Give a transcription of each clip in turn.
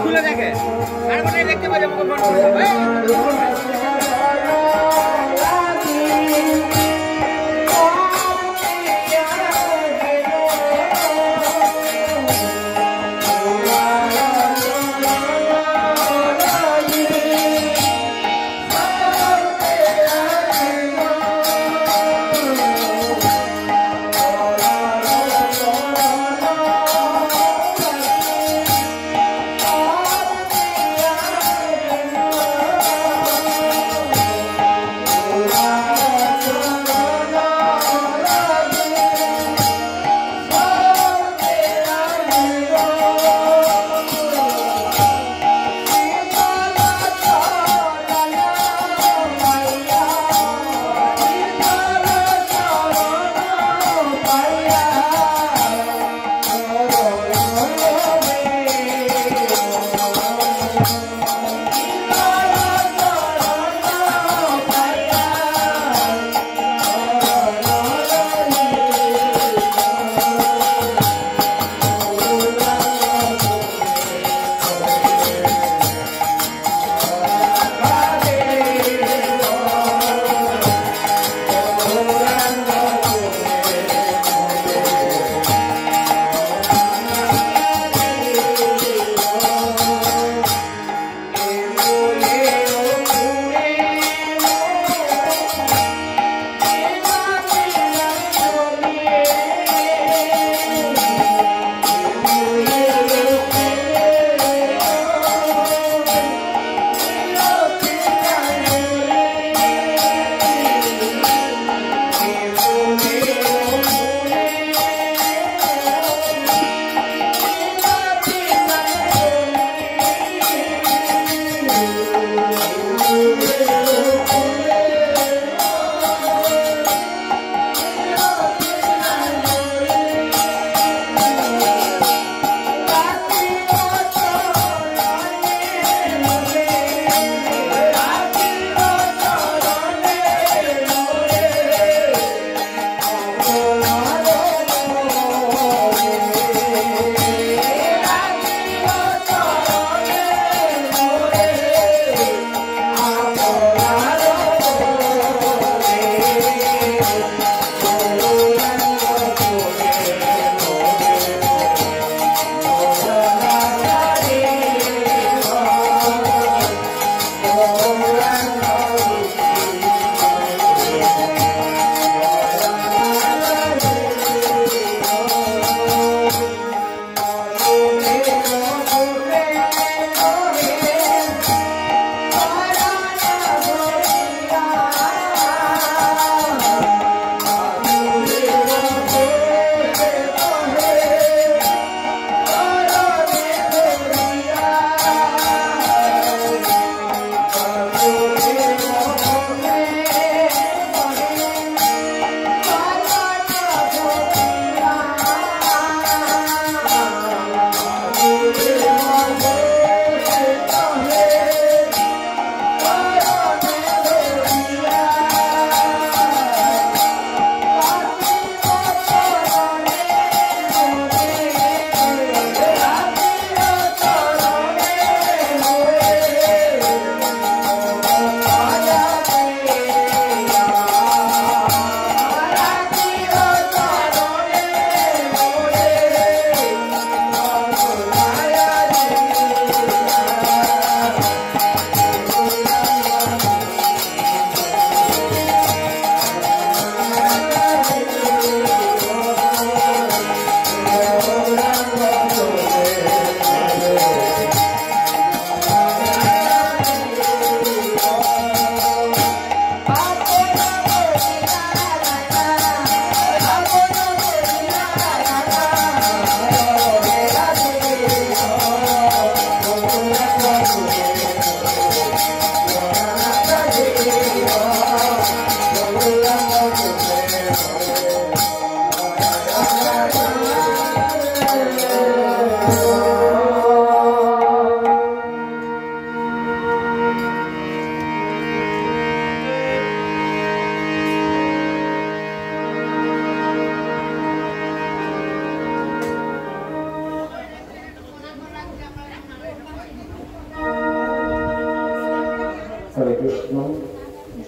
খুলে দেখে দেখতে পাবে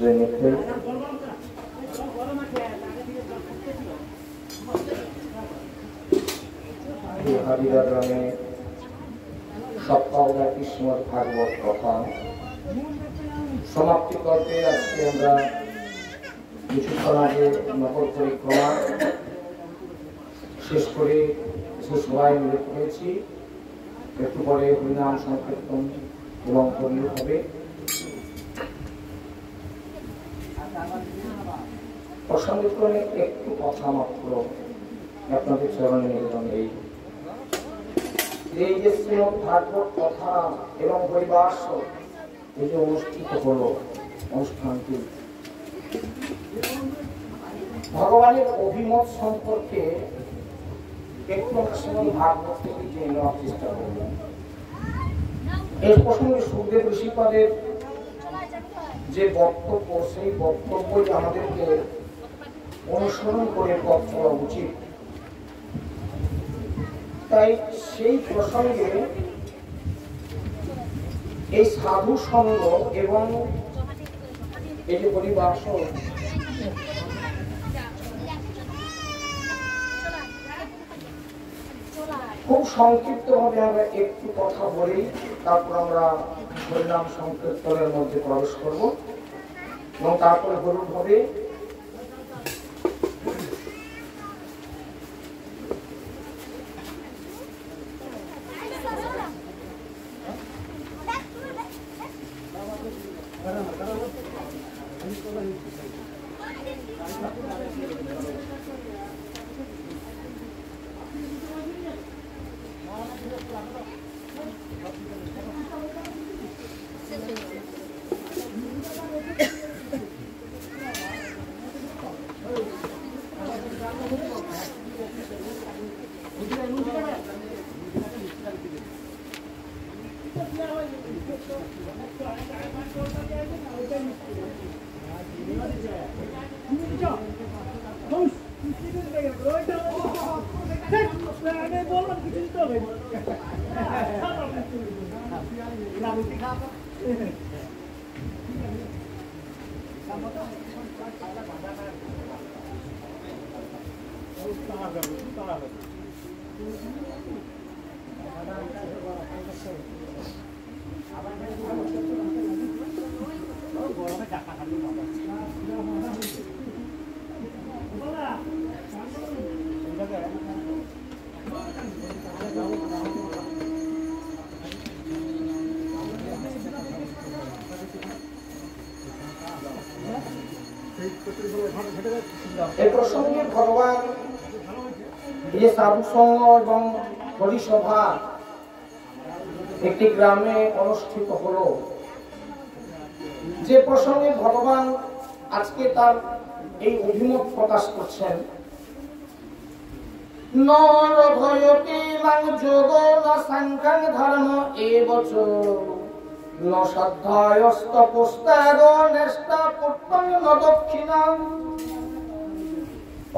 শ্রেণীতে হাবিরা গ্রামে সপ্তাহব্যাপী শ্রীমদ ভাগবত কথা সমাপ্তি করতে আজকে আমরা কিছুক্ষণ আগে নগর পরিক্রমা শেষ করে সবাই মিলে করেছি। একটু পরে হরিনাম সংকীর্তন এবং হরিও হবে। প্রসঙ্গক্রমে একটু কথা মাত্র আপনাদের চরণে নিবেদন। এই যে শ্রীমদ ভাগবত কথা এবং হরিবাস এই যে অনুষ্ঠিত হলো অনুষ্ঠানটি ভগবানের অভিমত সম্পর্কে একটু শ্রীমদ ভাগবত থেকে জেনে নেওয়ার চেষ্টা করবেন। এই প্রসঙ্গে সুখদেব ঋষিপাদের যে বক্তব্য সেই বক্তব্যই আমাদেরকে অনুসরণ করে পথ চলা উচিত। তাই সেই প্রসঙ্গে এই সাধু সঙ্গ এবং এই যে পরিবাস খুব সংক্ষিপ্ত ভাবে আমরা একটু কথা বলি, তারপর আমরা হরিনাম সংকীর্তনের মধ্যে প্রবেশ করব এবং তারপরে গরুর হবে। এই প্রসঙ্গে ভগবান যে সাধু সঙ্গ এবং হরিসভা একটি গ্রামে অনুষ্ঠিত হলো, যে প্রসঙ্গে ভগবান আজকে তার এই অভিমত প্রকাশ করছেন।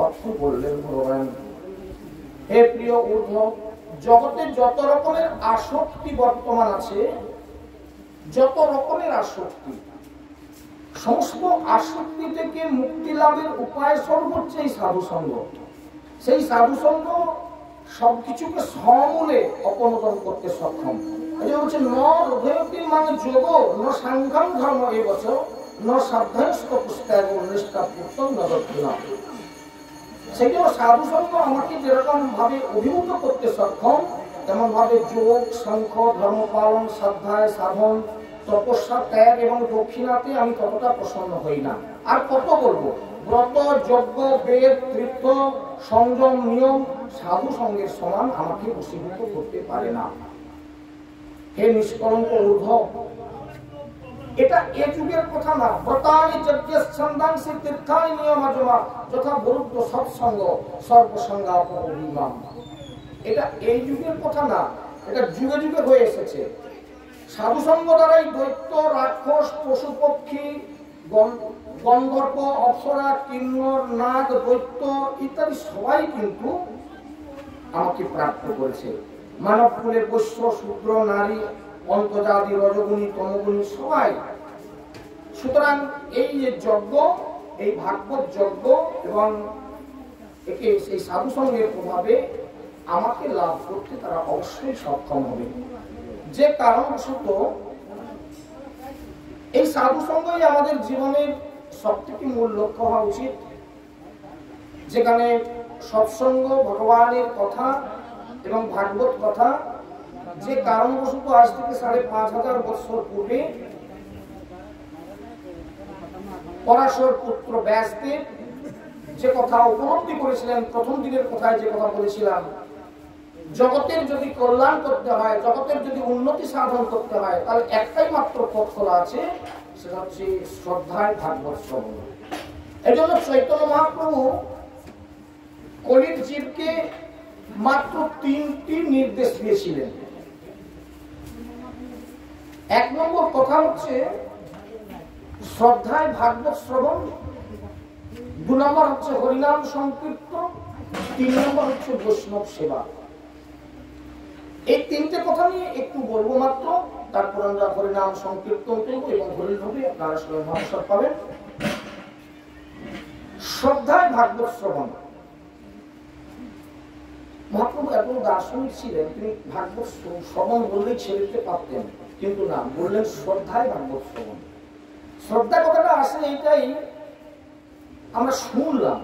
অর্থ বললেন ভগবান, হে প্রিয় উদ্ধব, জগতে যত রকমের আসক্তি বর্তমান আছে, যত রকমের আসক্তি, সমস্ত আসক্তি থেকে মুক্তি লাভের উপায় সর্বোচ্চ এই সাধুসঙ্গ। সেই সাধুসঙ্গ সবকিছুকে সমূলে অপনোদন করতে সক্ষম। এই যে বলছে নভয়তি মানে যোগ ন সাংঘাম ধর্ম এ বছর ন সাধ্যায়স্ত পুস্তক নিষ্ঠা পুস্তক ন দক্ষিণা। সেই জন্য সাধুসঙ্গ আমাকে যেরকম ভাবে অভিভূত করতে সক্ষম, তেমন ভাবে যোগ, সংখ্য, ধর্ম পালন, সাধ্যায়, সাধন, তপস্যা, ত্যাগ এবং দক্ষিণাতে আমি ততটা প্রসন্ন হই না। আর কত বলবো, ব্রত, যজ্ঞ, বেদ, তীর্থ, সংযম, নিয়ম সাধু সঙ্গের সমান আমাকে বশীভূত করতে পারে না। হে নিষ্কলঙ্ক উদ্ধব, এটা এ যুগের কথা না। ব্রতানি যজ্ঞে ছন্দাংসি তীর্থানি নিয়মাজমা যথা বরুদ্ধ সৎসঙ্গ সর্বসঙ্গাপরিমাম। এটা এই যুগের কথা না, এটা যুগে যুগে হয়ে এসেছে। সাধুসঙ্গ দ্বারাই দৈত্য, রাক্ষস, পশু পক্ষী, গন্ধর্ব, অপ্সরা, কিন্নর, নাগ, দৈত্য ইত্যাদি সবাই কিন্তু আমাকে প্রাপ্ত করেছে। মানব কুলে বৈশ্য, শূদ্র, নারী, অন্তজাতি, রজগুণী, তমগুণী সবাই সুতরাং এই যে যজ্ঞ, এই ভাগবত যজ্ঞ এবং একে সেই সাধু সঙ্গের প্রভাবে আমাকে লাভ করতে তারা অবশ্যই সক্ষম হবে। যে কারণবশত এই সাধু সঙ্গই আমাদের জীবনের সবথেকে মূল লক্ষ্য হওয়া উচিত, যেখানে সৎসঙ্গ, ভগবানের কথা এবং ভাগবত কথা, যে কারণবশত আজ থেকে ৫,৫০০ বছর পূর্বে পরাশর পুত্র ব্যাসদেব যে কথা উপলব্ধি করেছিলেন, প্রথম দিনের কথায় যে কথা বলেছিলাম, জগতের যদি কল্যাণ করতে হয়, জগতের যদি উন্নতি সাধন করতে হয়, তাহলে একটাই মাত্র পথ খোলা আছে, সেটা হচ্ছে শ্রদ্ধায় ভাগবত শ্রবণ। এই জন্য চৈতন্য মহাপ্রভু কলির জীবকে মাত্র ৩টি নির্দেশ দিয়েছিলেন। ১ নম্বর কথা হচ্ছে শ্রদ্ধায় ভাগবত শ্রবণ, ২ নম্বর হচ্ছে হরিনাম সংকীর্তন, ৩ নম্বর হচ্ছে বৈষ্ণব সেবা। এই ৩টে কথা নিয়ে একটু বলবো মাত্র, তারপর আমরা হরিনাম সংকীর্তন করবো এবং হরিনামে আপনারা সবাই মহাপ্রসাদ পাবেন। শ্রদ্ধায় ভাগবত শ্রবণ। মহাপ্রভু এত দার্শনিক ছিলেন, তিনি ভাগবত শ্রবণ বললেই ছেড়ে দিতে পারতেন, কিন্তু না, বললেন শ্রদ্ধায় ভাগবত শ্রবণ। শ্রদ্ধা কথাটা আসলে এইটাই, আমরা শুনলাম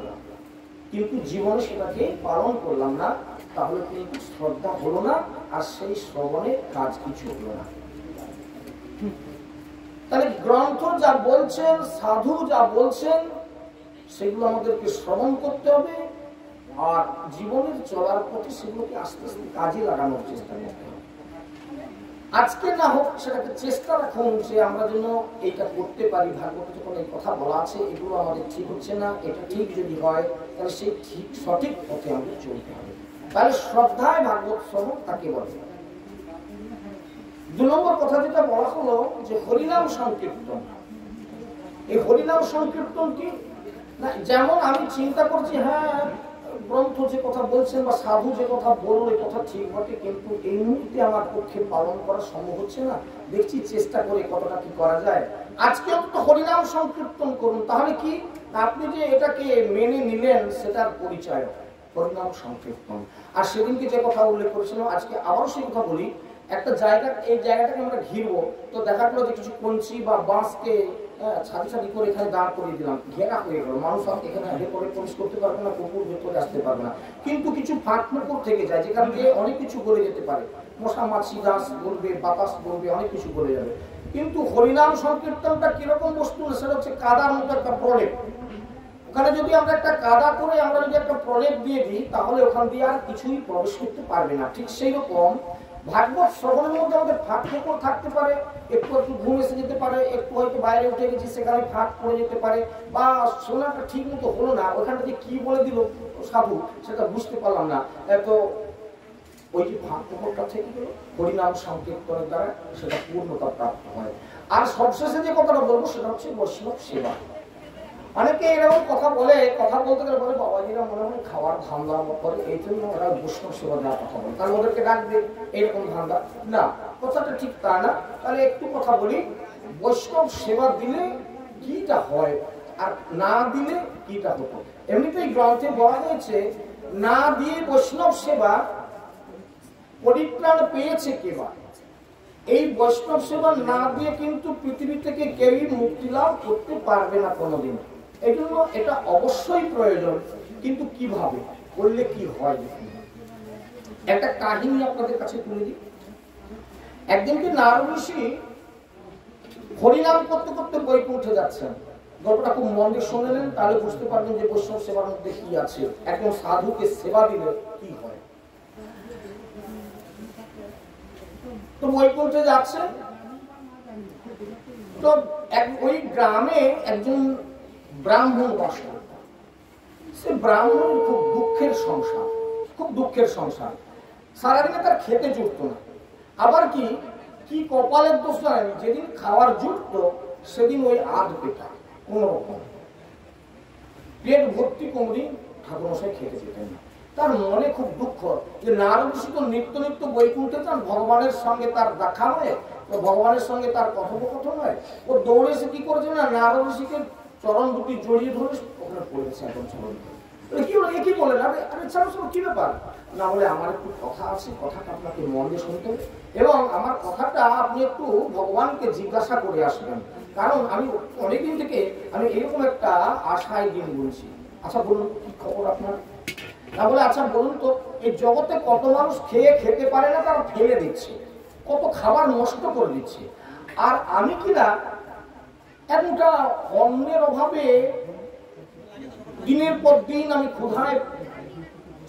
কিন্তু জীবনে সেটাকে পালন করলাম না, তাহলে কিন্তু শ্রদ্ধা হলো না, আর সেই শ্রবণের কাজ কিছু হলো না। তাহলে গ্রন্থ যা বলছেন, সাধু যা বলছেন, সেগুলো আমাদেরকে শ্রবণ করতে হবে, আর জীবনের চলার পথে সেগুলোকে আস্তে আস্তে কাজে লাগানোর চেষ্টা করতে হবে। আজকে না হোক সেটাকে চেষ্টা রাখুন যে আমরা যেন এইটা করতে পারি। ভাগবতে যখন এই কথা বলা আছে, এগুলো আমাদের ঠিক হচ্ছে না, এটা ঠিক যদি হয় তাহলে সেই ঠিক সঠিক পথে আমাদের চলতে হবে। তাহলে শ্রদ্ধায় ভাগবত শ্রবণ তাকে বলে। ২ নম্বর কথা যেটা বলা হলো যে হরিনাম সংকীর্তন। এই হরিনাম সংকীর্তন কি না, যেমন আমি চিন্তা করছি হ্যাঁ গ্রন্থ যে কথা বলছেন বা সাধু যে কথা বলল এই কথা ঠিক বটে, কিন্তু এই মুহূর্তে আমার পক্ষে পালন করা সম্ভব হচ্ছে না, দেখছি চেষ্টা করে কতটা কি করা যায়। আজকে অন্তত হরিনাম সংকীর্তন করুন, তাহলে কি আপনি যে এটাকে মেনে নিলেন সেটার পরিচয় হরিনাম সংকীর্তন। আর সেদিনকে যে কথা উল্লেখ করেছিলাম, আজকে আবারও সেই কথা বলি। একটা জায়গা, এই জায়গাটাকে আমরা ঘিরবো, তো দেখা গেলো যে কিছু কঞ্চি বা বাঁশকে ছাদি ছাদি করে এখানে দাঁড় করিয়ে দিলাম, ঘেরা হয়ে গেল, মানুষ এখানে ভেতরে প্রবেশ করতে পারবে না, কুকুর ভেতরে আসতে পারবে না। কিন্তু কিছু ফাঁক ফোকর থেকে যায়, যেখান দিয়ে অনেক কিছু গলে যেতে পারে, মশা মাছি গাছ বলবে, বাতাস বলবে, অনেক কিছু গলে যাবে। কিন্তু হরিনাম সংকীর্তনটা কিরকম বস্তু না, সেটা হচ্ছে কাদার মতো একটা প্রলেপ। ওখানে যদি আমরা একটা কাদা করে আমরা যদি একটা প্রলেপ দিয়ে দিই, তাহলে ওখান দিয়ে আর কিছুই প্রবেশ করতে পারবে না। ঠিক সেই রকম ভাগবত শ্রবণের মধ্যে আমাদের ফাঁক ফোকর থাকতে পারে, একটু একটু ঘুম এসে যেতে পারে, একটু হয়তো বাইরে উঠে গেছি সেখানে ফাঁক পড়ে যেতে পারে, বা শোনাটা ঠিক মতো হলো না, ওখানটা যে কি বলে দিল সাধু সেটা বুঝতে পারলাম না, তো ওই যে ফাঁক ফোকরটা থেকে গেল, হরিনাম সংকীর্তনের দ্বারা সেটা পূর্ণতা প্রাপ্ত হয়। আর সবশেষে যে কথাটা বলবো সেটা হচ্ছে বৈষ্ণব সেবা। অনেকে এরকম কথা বলে, কথা বলতে গেলে বলে বাবাজিরা মনে হয় খাওয়ার ধান্দা করে, এই জন্য ওরা বৈষ্ণব সেবা দেওয়ার কথা বলে, তাহলে ওদেরকে ডাকবে এরকম ধান্দা না, কথাটা ঠিক তা না। তাহলে একটু কথা বলি, বৈষ্ণব সেবা দিলে কিটা হয় আর না দিলে কিটা হতো। এমনিতেই গ্রন্থে বলা হয়েছে, না দিয়ে বৈষ্ণব সেবা পরিত্রাণ পেয়েছে কেবা। এই বৈষ্ণব সেবা না দিয়ে কিন্তু পৃথিবী থেকে কেউই মুক্তি লাভ করতে পারবে না কোনোদিন। এই জন্য এটা অবশ্যই প্রয়োজন, কিন্তু কিভাবে করলে কি হয়। একটা কাহিনী আপনাদের কাছে তুলে দিই। একদিনকে নারদ ঋষি হরিনাম করতে করতে বৈকুণ্ঠে যাচ্ছেন। গল্পটা খুব মন দিয়ে শুনলেন, তাহলে বুঝতে পারবেন যে বৈষ্ণব সেবার মধ্যে কি আছে, একজন সাধুকে সেবা দিলে কি হয়। তো বৈকুণ্ঠে যাচ্ছেন, তো ওই গ্রামে একজন ব্রাহ্মণ বাস করত। সে ব্রাহ্মণ খুব দুঃখের সংসার, খুব দুঃখের সংসার, সারাদিনে তার খেতে জুটত না। আবার কি কি কপালের দোষ জানেন, যেদিন খাওয়ার জুটত সেদিন ওই আধ পেটা, কোন রকম পেট ভর্তি কোনদিন ঠাকুরমশাই খেতে যেতেন না। তার মনে খুব দুঃখ যে নারদ ঋষি তো নিত্য নিত্য বৈকুণ্ঠে যান, ভগবানের সঙ্গে তার দেখা হয়, তো ভগবানের সঙ্গে তার কথোপকথন হয়। ও দৌড়ে এসে কি করেছে না, নারদ ঋষিকে চরণ দুটি জড়িয়ে ধরে ওখানে পড়েছে একদম চরণ। কি বলে কি বলেন? আরে ছাড়ো ছাড়ো, কি ব্যাপার? না বলে আমার একটু কথা আছে, কথাটা আপনাকে মন দিয়ে শুনতে হবে, এবং আমার কথাটা আপনি একটু ভগবানকে জিজ্ঞাসা করে আসবেন, কারণ আমি অনেকদিন থেকে আমি এরকম একটা আশায় দিন বলছি। আচ্ছা বলুন কি খবর আপনার? না বলে আচ্ছা বলুন তো, এই জগতে কত মানুষ খেতে পারে না, তারা ফেলে দিচ্ছে, কত খাবার নষ্ট করে দিচ্ছে, আর আমি কিনা একটা অন্নের অভাবে দিনের পর দিন আমি ক্ষুধায়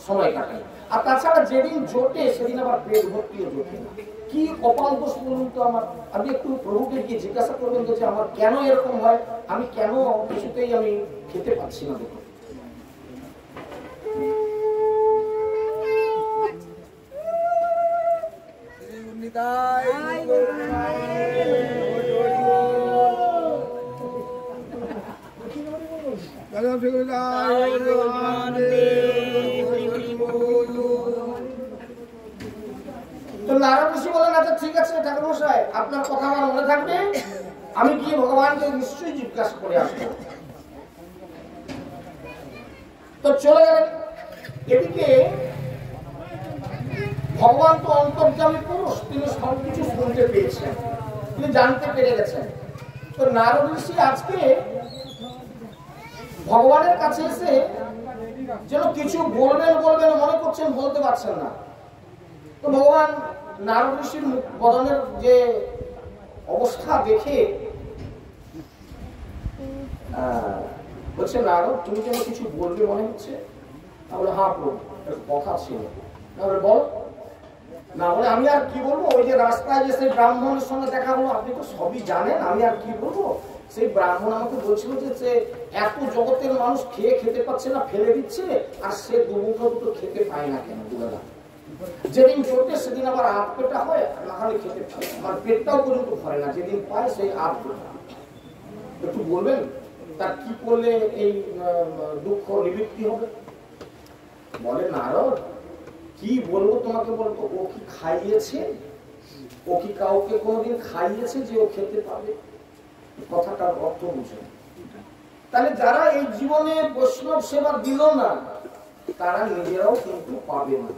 সময় কাটাই। আর তাছাড়া যেদিন জোটে সেদিন আবার পেট ভর্তিও জোটে না। কি কপাল দোষ বলুন তো আমার। আপনি একটু প্রভুকে গিয়ে জিজ্ঞাসা করবেন যে আমার কেন এরকম হয়, আমি কেন কিছুতেই আমি খেতে পাচ্ছি না। দেখুন তো নারদ ঋষি বলেন, আচ্ছা ঠিক আছে ঠাকুরমশাই, আপনার কথা আমার মনে থাকবে, আমি গিয়ে ভগবানকে নিশ্চয়ই জিজ্ঞাসা করে আসবো। তো চলে গেলেন। এদিকে ভগবান তো অন্তর্যামী পুরুষ, তিনি সবকিছু শুনতে পেয়েছেন, তিনি জানতে পেরে গেছেন। তো নারদ ঋষি আজকে ভগবানের কাছে এসে যেন কিছু বলবেন মনে করছেন, বলতে পারছেন না। তো ভগবান নারদ ঋষির বদনের যে অবস্থা দেখে বলছে, নারদ তুমি যেন কিছু বলবে মনে হচ্ছে। তাহলে হ্যাঁ প্রভু, কথা ছিল। তাহলে বল। না বলে আমি আর কি বলবো, ওই যে রাস্তায় যে সেই ব্রাহ্মণের সঙ্গে দেখা হলো, আপনি তো সবই জানেন, আমি আর কি বলবো। সেই ব্রাহ্মণ আমাকে বলছিল যে সে এত জগতের মানুষ খেতে পাচ্ছে না, ফেলে দিচ্ছে, আর সে দুমুঠো দুটো খেতে পায় না কেন? দুবেলা যেদিন চোটে সেদিন আবার আধ পেটা হয়, না হলে খেতে পায়, আমার পেটটাও পর্যন্ত ভরে না, যেদিন পায় সেই আধ পেটা। একটু বলবেন তার কি করলে এই দুঃখ নিবৃত্তি হবে? বলে নারদ, কি বলবো তোমাকে, বলবো ও কি খাইয়েছে? ও কি কাউকে কোনোদিন খাইয়েছে যে ও খেতে পাবে? কথাটার অর্থ বুঝে। তাহলে যারা এই জীবনে বৈষ্ণব সেবা দিল না, তারা নিজেরাও কিন্তু পাবে না।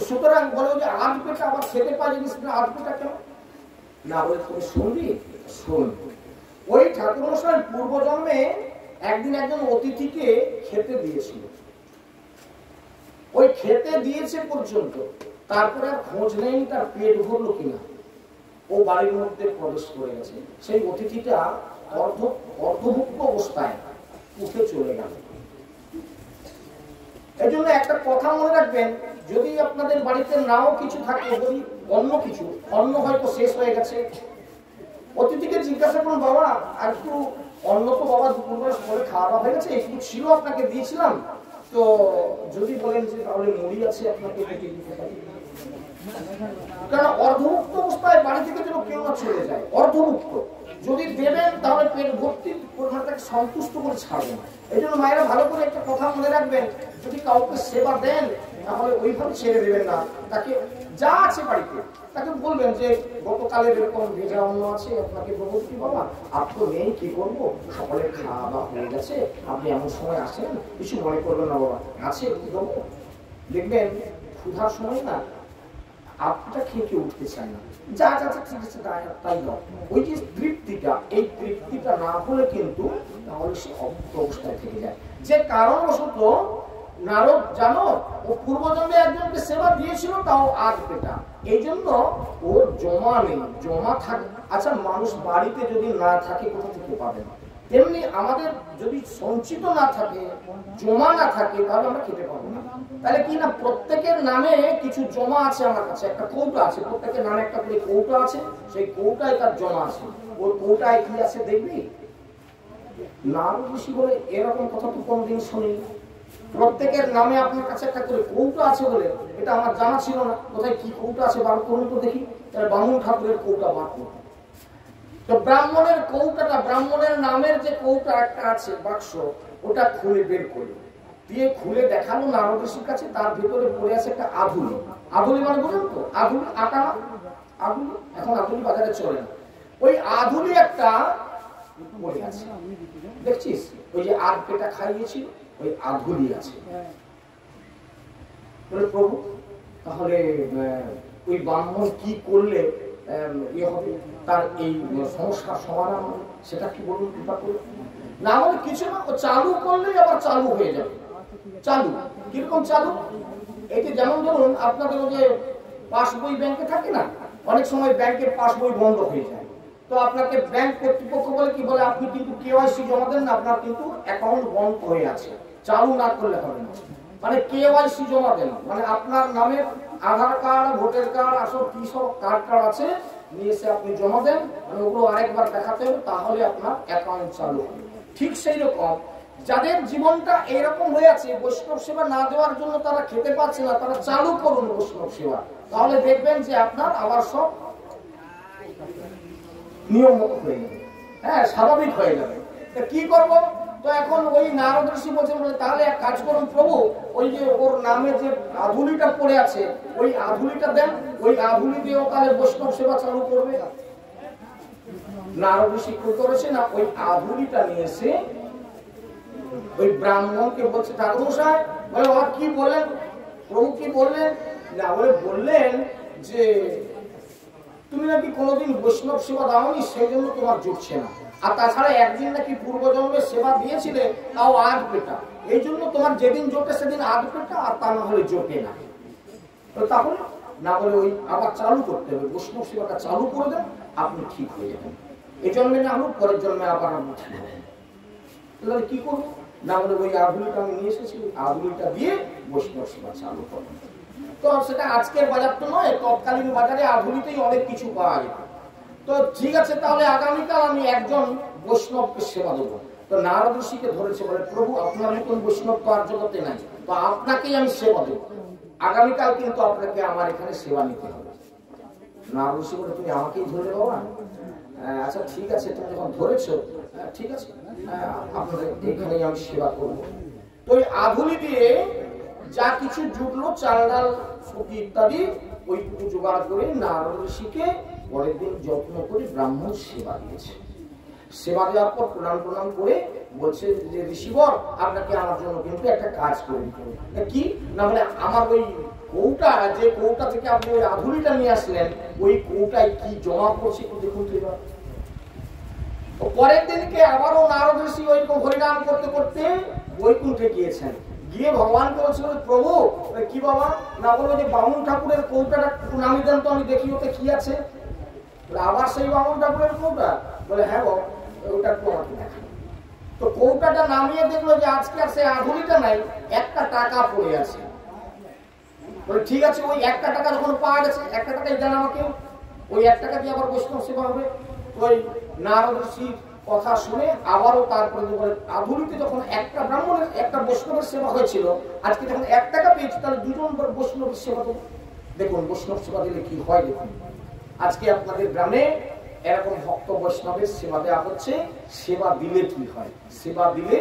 সুতরাং বলে যে আধ পেটা আবার খেতে পারে, আধ পেটা কেন? না বলে তুমি শুনবি? শোন। ওই ঠাকুরমশাই পূর্বজন্মে একদিন একজন অতিথিকে খেতে দিয়েছিল। ওই খেতে দিয়েছে পর্যন্ত, তারপরে আর খোঁজ নেই তার পেট ভরলো কিনা। ও বাড়ির মধ্যে প্রবেশ করে গেছে, সেই অতিথিটা অর্ধভুক্ত অবস্থায় উঠে চলে গেল। এই জন্য একটা কথা মনে রাখবেন, যদি আপনাদের বাড়িতে নাও কিছু থাকে, যদি অন্য হয়তো শেষ হয়ে গেছে, অতিথিকে জিজ্ঞাসা করুন, বাবা আর একটু অন্য তো বাবা দুপুরবেলা পরে খাওয়া দাওয়া হয়ে গেছে, একটু ছিল আপনাকে দিয়েছিলাম, তো যদি বলেন যে তাহলে মুড়ি আছে আপনাকে দিতে পারি। কারণ অর্ধমুক্ত অবস্থায় বাড়ি থেকে যেন কেউ না চলে যায়, অর্ধমুক্ত যদি দেবেন তাহলে পেট ভর্তি তাকে সন্তুষ্ট করে ছাড়বেন। এই জন্য মায়েরা ভালো করে একটা কথা মনে রাখবেন, যদি কাউকে সেবা দেন তাহলে ওইভাবে ছেড়ে দেবেন না, তাকে যা আছে বাড়িতে তাকে বলবেন যে গতকালের এরকম ভেজা অন্ন আছে, আপনাকে দেবো কি বাবা? আর তো নেই, কি করবো, সকলের খাওয়া দাওয়া হয়ে গেছে, আপনি এমন সময় আসেন, কিছু মনে করবেন না বাবা, আছে কি দেবো? দেখবেন ক্ষুধার সময় না আপটা খেয়ে কেউ উঠতে চায় না, যা যা ঠিক আছে তাই দাও। ওই যে তৃপ্তিটা, এই তৃপ্তিটা না হলে কিন্তু তাহলে সে অবস্থায় থেকে যায়। যে কারণবশত নারদ জানো ও পূর্বজন্মে একজনকে সেবা দিয়েছিল, তাও আধ পেটা, এই জন্য ওর জমা নেই, জমা থাকে। আচ্ছা মানুষ বাড়িতে যদি না থাকে কোথা থেকে পাবে না? তেমনি আমাদের যদি সঞ্চিত না থাকে, জমা না থাকে, তাহলে আমরা খেতে পাবো না। তাহলে কি না, প্রত্যেকের নামে কিছু জমা আছে, আমার কাছে একটা কৌটা আছে, প্রত্যেকের নামে একটা করে কৌটা আছে, সেই কৌটায় তার জমা আছে। ওর কৌটায় কি আছে দেখবি? নারদ ঋষি বলে এরকম কথা তো কোনদিন শুনিনি। প্রত্যেকের নামে আপনার কাছে একটা করে কৌটা আছে বলে এটা আমার জানা ছিল না। কোথায় কি কৌটা আছে বার করুন তো দেখি। তাহলে বামুন ঠাকুরের কৌটা বার করুন। তো ব্রাহ্মণের কৌটাটা, ব্রাহ্মণের নামের যে কৌটা একটা আছে বাক্স, ওটা খুলে বের করলো, দিয়ে খুলে দেখালো নারদ ঋষির কাছে, তার ভিতরে পড়ে আছে একটা আধুলি। আধুলি মানে বুঝলেন তো? আধুলি আটা, আধুলি, এখন আধুলি বাজারে চলে না। ওই আধুলি একটা পড়ে আছে, দেখছিস ওই যে আধ পেটা খাইয়েছিল ওই আধুলি আছে। প্রভু তাহলে ওই ব্রাহ্মণ কি করলে হবে তার এই সমস্যার সমাধান হবে, সেটা কি বলুন কৃপা করে। না হলে কিছু না, ও চালু করলেই আবার চালু হয়ে যাবে। চালু কিরকম চালু? এটি যেমন ধরুন আপনাদের ওই যে পাসবই ব্যাংকে থাকে না, অনেক সময় ব্যাংকের পাসবই বন্ধ হয়ে যায়, তো আপনাকে ব্যাংক কর্তৃপক্ষ বলে কি বলে, আপনি কিন্তু কেওয়াইসি জমা দেন না, আপনার কিন্তু অ্যাকাউন্ট বন্ধ হয়ে আছে, চালু না করলে হবে না। মানে কেওয়াইসি জমা দেন, মানে আপনার নামে আধার কার্ড, ভোটার কার্ড, আসল কি সব কার্ড আছে নিয়ে এসে আপনি জমা দেন, মানে ওগুলো আরেকবার দেখাতে হবে, তাহলে আপনার অ্যাকাউন্ট চালু হবে। ঠিক সেই রকম যাদের জীবনটা এরকম হয়ে আছে, বৈষ্ণব সেবা না দেওয়ার জন্য তারা খেতে পাচ্ছে না, তারা চালু করুন বৈষ্ণব সেবা, তাহলে দেখবেন যে আপনার আবার সব নিয়ম মতো হয়ে যাবে, হ্যাঁ স্বাভাবিক হয়ে যাবে। কি করব? তো এখন ওই নারদ ঋষি বলছেন, তাহলে এক কাজ করুন প্রভু, ওই যে ওর নামে যে আধুলিটা পড়ে আছে ওই আধুলিটা দেন, ওই আধুলি দিয়েও তাহলে বৈষ্ণব সেবা চালু করবে। নারদ ঋষি কি করেছে না, ওই আধুলিটা নিয়ে এসে ওই ব্রাহ্মণকে বলছে, ঠাকুরমশাই বলে বাবা কি বললেন? প্রভু কি বললেন? না বলে বললেন যে তুমি নাকি কোনোদিন বৈষ্ণব সেবা দাওনি, সেই জন্য তোমার জুটছে না, আর তাছাড়া একদিন নাকি পূর্বজন্মের সেবা দিয়েছিলে, তাও আধ পেটা, এই জন্য তোমার যেদিন জোটে সেদিন আধ পেটা, আর তা না হলে জোটে না। তো তাহলে না বলে ওই আবার চালু করতে হবে, বৈষ্ণব সেবাটা চালু করে দেন, আপনি ঠিক হয়ে যাবেন। এই জন্মে না হলো পরের জন্মে আবার আপনি ঠিক হবেন। তাহলে কি করবো? না বলে ওই আধুলিটা আমি নিয়ে এসেছি, আধুলিটা দিয়ে বৈষ্ণব সেবা চালু করবো। তো সেটা আজকের বাজার তো নয়, তৎকালীন বাজারে আধুনিতেই অনেক কিছু পাওয়া যায়। তো ঠিক আছে, তাহলে আগামীকাল আমি একজন বৈষ্ণবকে সেবা দেবো। তো নারদ ঋষিকে ধরেছে, বলে প্রভু আপনার মতন বৈষ্ণব তো আর জগতে নাই, তো আপনাকেই আমি সেবা দেবো, আগামীকাল কিন্তু আপনাকে আমার এখানে সেবা নিতে হবে। নারদ ঋষি বলে তুমি আমাকেই ধরে বাবা? আচ্ছা ঠিক আছে, তুমি যখন ধরেছো ঠিক আছে, আপনাদের এখানেই আমি সেবা করবো। তো ওই আধুলি দিয়ে যা কিছু জুটলো, চাল ডাল সবজি ইত্যাদি, ওইটুকু জোগাড় করে নারদ ঋষিকে পরের দিন যত্ন করে ব্রাহ্মণ সেবা দিয়েছে। সেবা দেওয়ার পর প্রণাম করে বলছে যে ঋষিবর আপনাকে আমার জন্য কিন্তু একটা কাজ করে দিতে হবে। কি না বলে আমার ওই কৌটা, যে কৌটা থেকে আপনি ওই আধুলিটা নিয়ে আসলেন, ওই কৌটায় কি জমা করছে একটু দেখুন তো এবার। পরের দিনকে আবারও নারদ ঋষি ওইরকম হরিনাম করতে করতে বৈকুণ্ঠে গিয়েছেন, গিয়ে ভগবানকে বলছিল প্রভু কি বাবা, না বলবো যে বামুন ঠাকুরের কৌটাটা নামিয়ে দেন তো, আমি দেখি ওতে কি আছে। আবার সেই বামুন ঠাকুরের কৌটা? বলে হ্যাঁ বাবা, ওটা একটু আমাকে দেখা। তো কৌটাটা নামিয়ে দেখলো যে আজকে আর সেই আধুলিটা নাই, একটা টাকা পড়ে আছে। বলে ঠিক আছে, ওই একটা টাকা যখন পাওয়া গেছে, একটা টাকাই দেন আমাকে, ওই এক টাকা দিয়ে আবার বৈষ্ণব সেবা হবে। ওই নারদ ঋষির কথা শুনে আবারও তারপরে আধুনিতে যখন একটা ব্রাহ্মণের একটা বৈষ্ণবের সেবা হয়েছিল, আজকে যখন 1 টাকা পেয়েছি, তাহলে 2 জন বৈষ্ণবের সেবা দেবো। দেখুন বৈষ্ণব সেবা দিলে কি হয়। দেখুন আজকে আপনাদের গ্রামে এরকম ভক্ত বৈষ্ণবের সেবা দেওয়া হচ্ছে। সেবা দিলে কি হয়? সেবা দিলে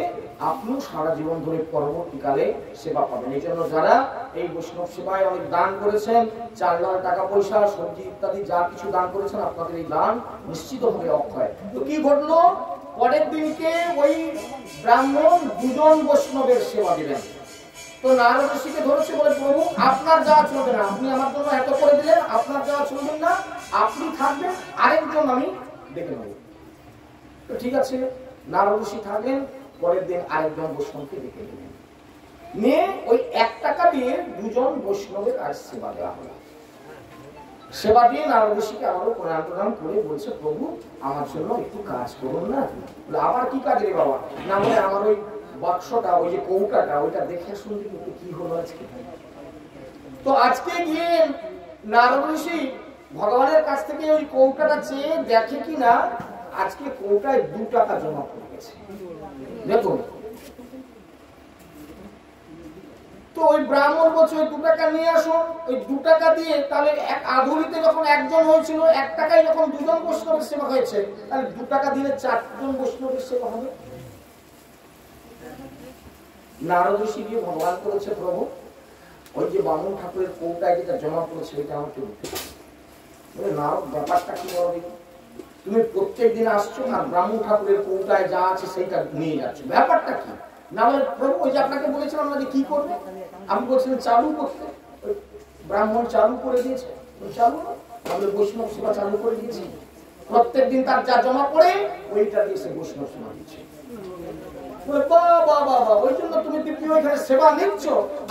আপনি সারা জীবন ধরে পরবর্তীকালে সেবা পাবেন। এই জন্য যারা এই বৈষ্ণব সেবায় অনেক দান করেছেন, চাল ডাল টাকা পয়সা সবজি ইত্যাদি যা কিছু দান করেছেন, আপনাদের এই দান নিশ্চিতভাবে অক্ষয়। তো কি ঘটলো? পরের দিনকে ওই ব্রাহ্মণ 2 জন বৈষ্ণবের সেবা দিলেন। তো নারদ ঋষিকে ধরেছে, বলে প্রভু আপনার যাওয়া চলবে না, আপনি আমার জন্য এত করে দিলেন, আপনার যাওয়া চলবে না, আপনি থাকবেন, আরেকজন আমি দেখে নেব। তো ঠিক আছে, নারদ ঋষি থাকলেন, পরের দিন আরেকজন বৈষ্ণবকে দেখে নিলেন, নিয়ে ওই 1 টাকা দিয়ে 2 জন বৈষ্ণবের আজ সেবা দেওয়া হলো। সেবা দিয়ে নারদ ঋষিকে আবারও প্রণাম করে বলছে প্রভু আমার জন্য একটু কাজ করুন না। আবার কি কাজ রে বাবা? না বলে আমার ওই বাক্সটা, ওই যে কৌটাটা, ওইটা দেখে শুনতে কিন্তু কি হলো আজকে। তো আজকে গিয়ে নারদ ঋষি ভগবানের কাছ থেকে ওই কৌটাটা চেয়ে দেখে কিনা আজকে কৌটায় 2 টাকা জমা পড়ে গেছে। দেখুন, তো ওই ব্রাহ্মণ বলছে ওই 2 টাকা নিয়ে আসুন, ওই 2 টাকা দিয়ে তাহলে এক আধুনিতে যখন একজন হয়েছিল, 1 টাকায় যখন 2 জন বৈষ্ণবের সেবা হয়েছে, তাহলে 2 টাকা দিলে 4 জন বৈষ্ণবের সেবা হবে। নারদ ঋষি গিয়ে ভগবান করেছে প্রভু ওই যে বামুন ঠাকুরের কৌটায় যেটা জমা করেছে ওইটা আমাকে বলে নারদ ব্যাপারটা কি বলো দেখি, তুমি প্রত্যেক দিন আসছো আর ব্রাহ্মণ ঠাকুরের কৌটায় যা আছে সেইটা নিয়ে যাচ্ছ, ব্যাপারটা কি? না বলে প্রভু ওই যে আপনাকে বলেছিলাম না যে কি করবে, আমি বলছিলাম চালু করতে, ব্রাহ্মণ চালু করে দিয়েছে, চালু আমাদের বৈষ্ণব সেবা চালু করে দিয়েছি, প্রত্যেক দিন তার যা জমা পড়ে ওইটা দিয়ে সে বৈষ্ণব সেবা দিচ্ছে। ওই জন্য তুমি দিব্যি ওইখানে সেবা নিচ্ছ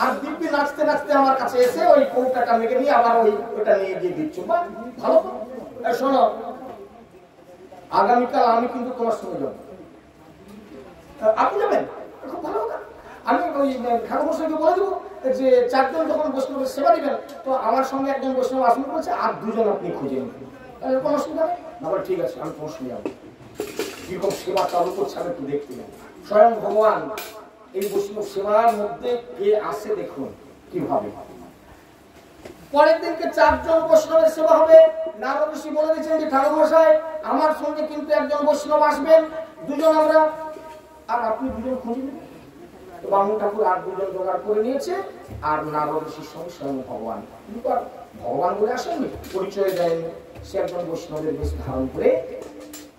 আর দিব্যি নাচতে নাচতে আমার কাছে এসে ওই কৌটাটা মেঘে নিয়ে আবার ওইটা নিয়ে দিয়ে দিচ্ছ, বা ভালো। শোনো, আগামীকাল আমি কিন্তু তোমার সঙ্গে যাবো, আপনি যাবেন, খুব ভালো কথা। আমি ওই ঠাকুরমশাইকে বলে দেবো যে 4 জন যখন বৈষ্ণবের সেবা দিবেন তো আমার সঙ্গে একজন বৈষ্ণব আসন করেছে আর 2 জন আপনি খুঁজে নেবেন, তাহলে কোনো অসুবিধা নেই। না বলে ঠিক আছে আমি তোমার সঙ্গে যাবো। কিরকম সেবা চালু করছে আমি একটু দেখতে যাবো। স্বয়ং ভগবান এই বৈষ্ণব সেবার মধ্যে কে আসে দেখুন কিভাবে। পরের দিনকে 4 জন বৈষ্ণবের সেবা হবে। নারদ ঋষি বলে দিয়েছেন যে ঠাকুরমশাই আমার সঙ্গে কিন্তু একজন বৈষ্ণব আসবেন, 2 জন আমরা, আর আপনি 2 জন খুঁজে নেবেন। তো ব্রাহ্মণ ঠাকুর আর 2 জন জোগাড় করে নিয়েছে, আর নারদ ঋষির সঙ্গে স্বয়ং ভগবান, কিন্তু আর ভগবান বলে আসেননি, পরিচয় দেয়নি, সে একজন বৈষ্ণবের বেশ ধারণ করে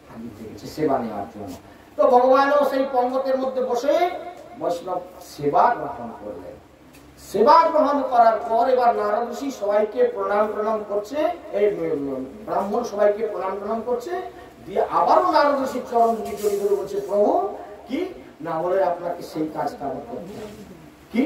হাজির হয়েছে সেবা নেওয়ার জন্য। তো ভগবানও সেই পঙ্গতের মধ্যে বসে বৈষ্ণব সেবা গ্রহণ করলেন। সেবা গ্রহণ করার পর এবার নারদ ঋষি সবাইকে প্রণাম করছে, এই ব্রাহ্মণ সবাইকে প্রণাম করছে, দিয়ে আবারও নারদ ঋষির চরণ জড়িয়ে ধরে বলছে প্রভু কি না বলে আপনাকে সেই কাজটা আবার করতে হবে, কি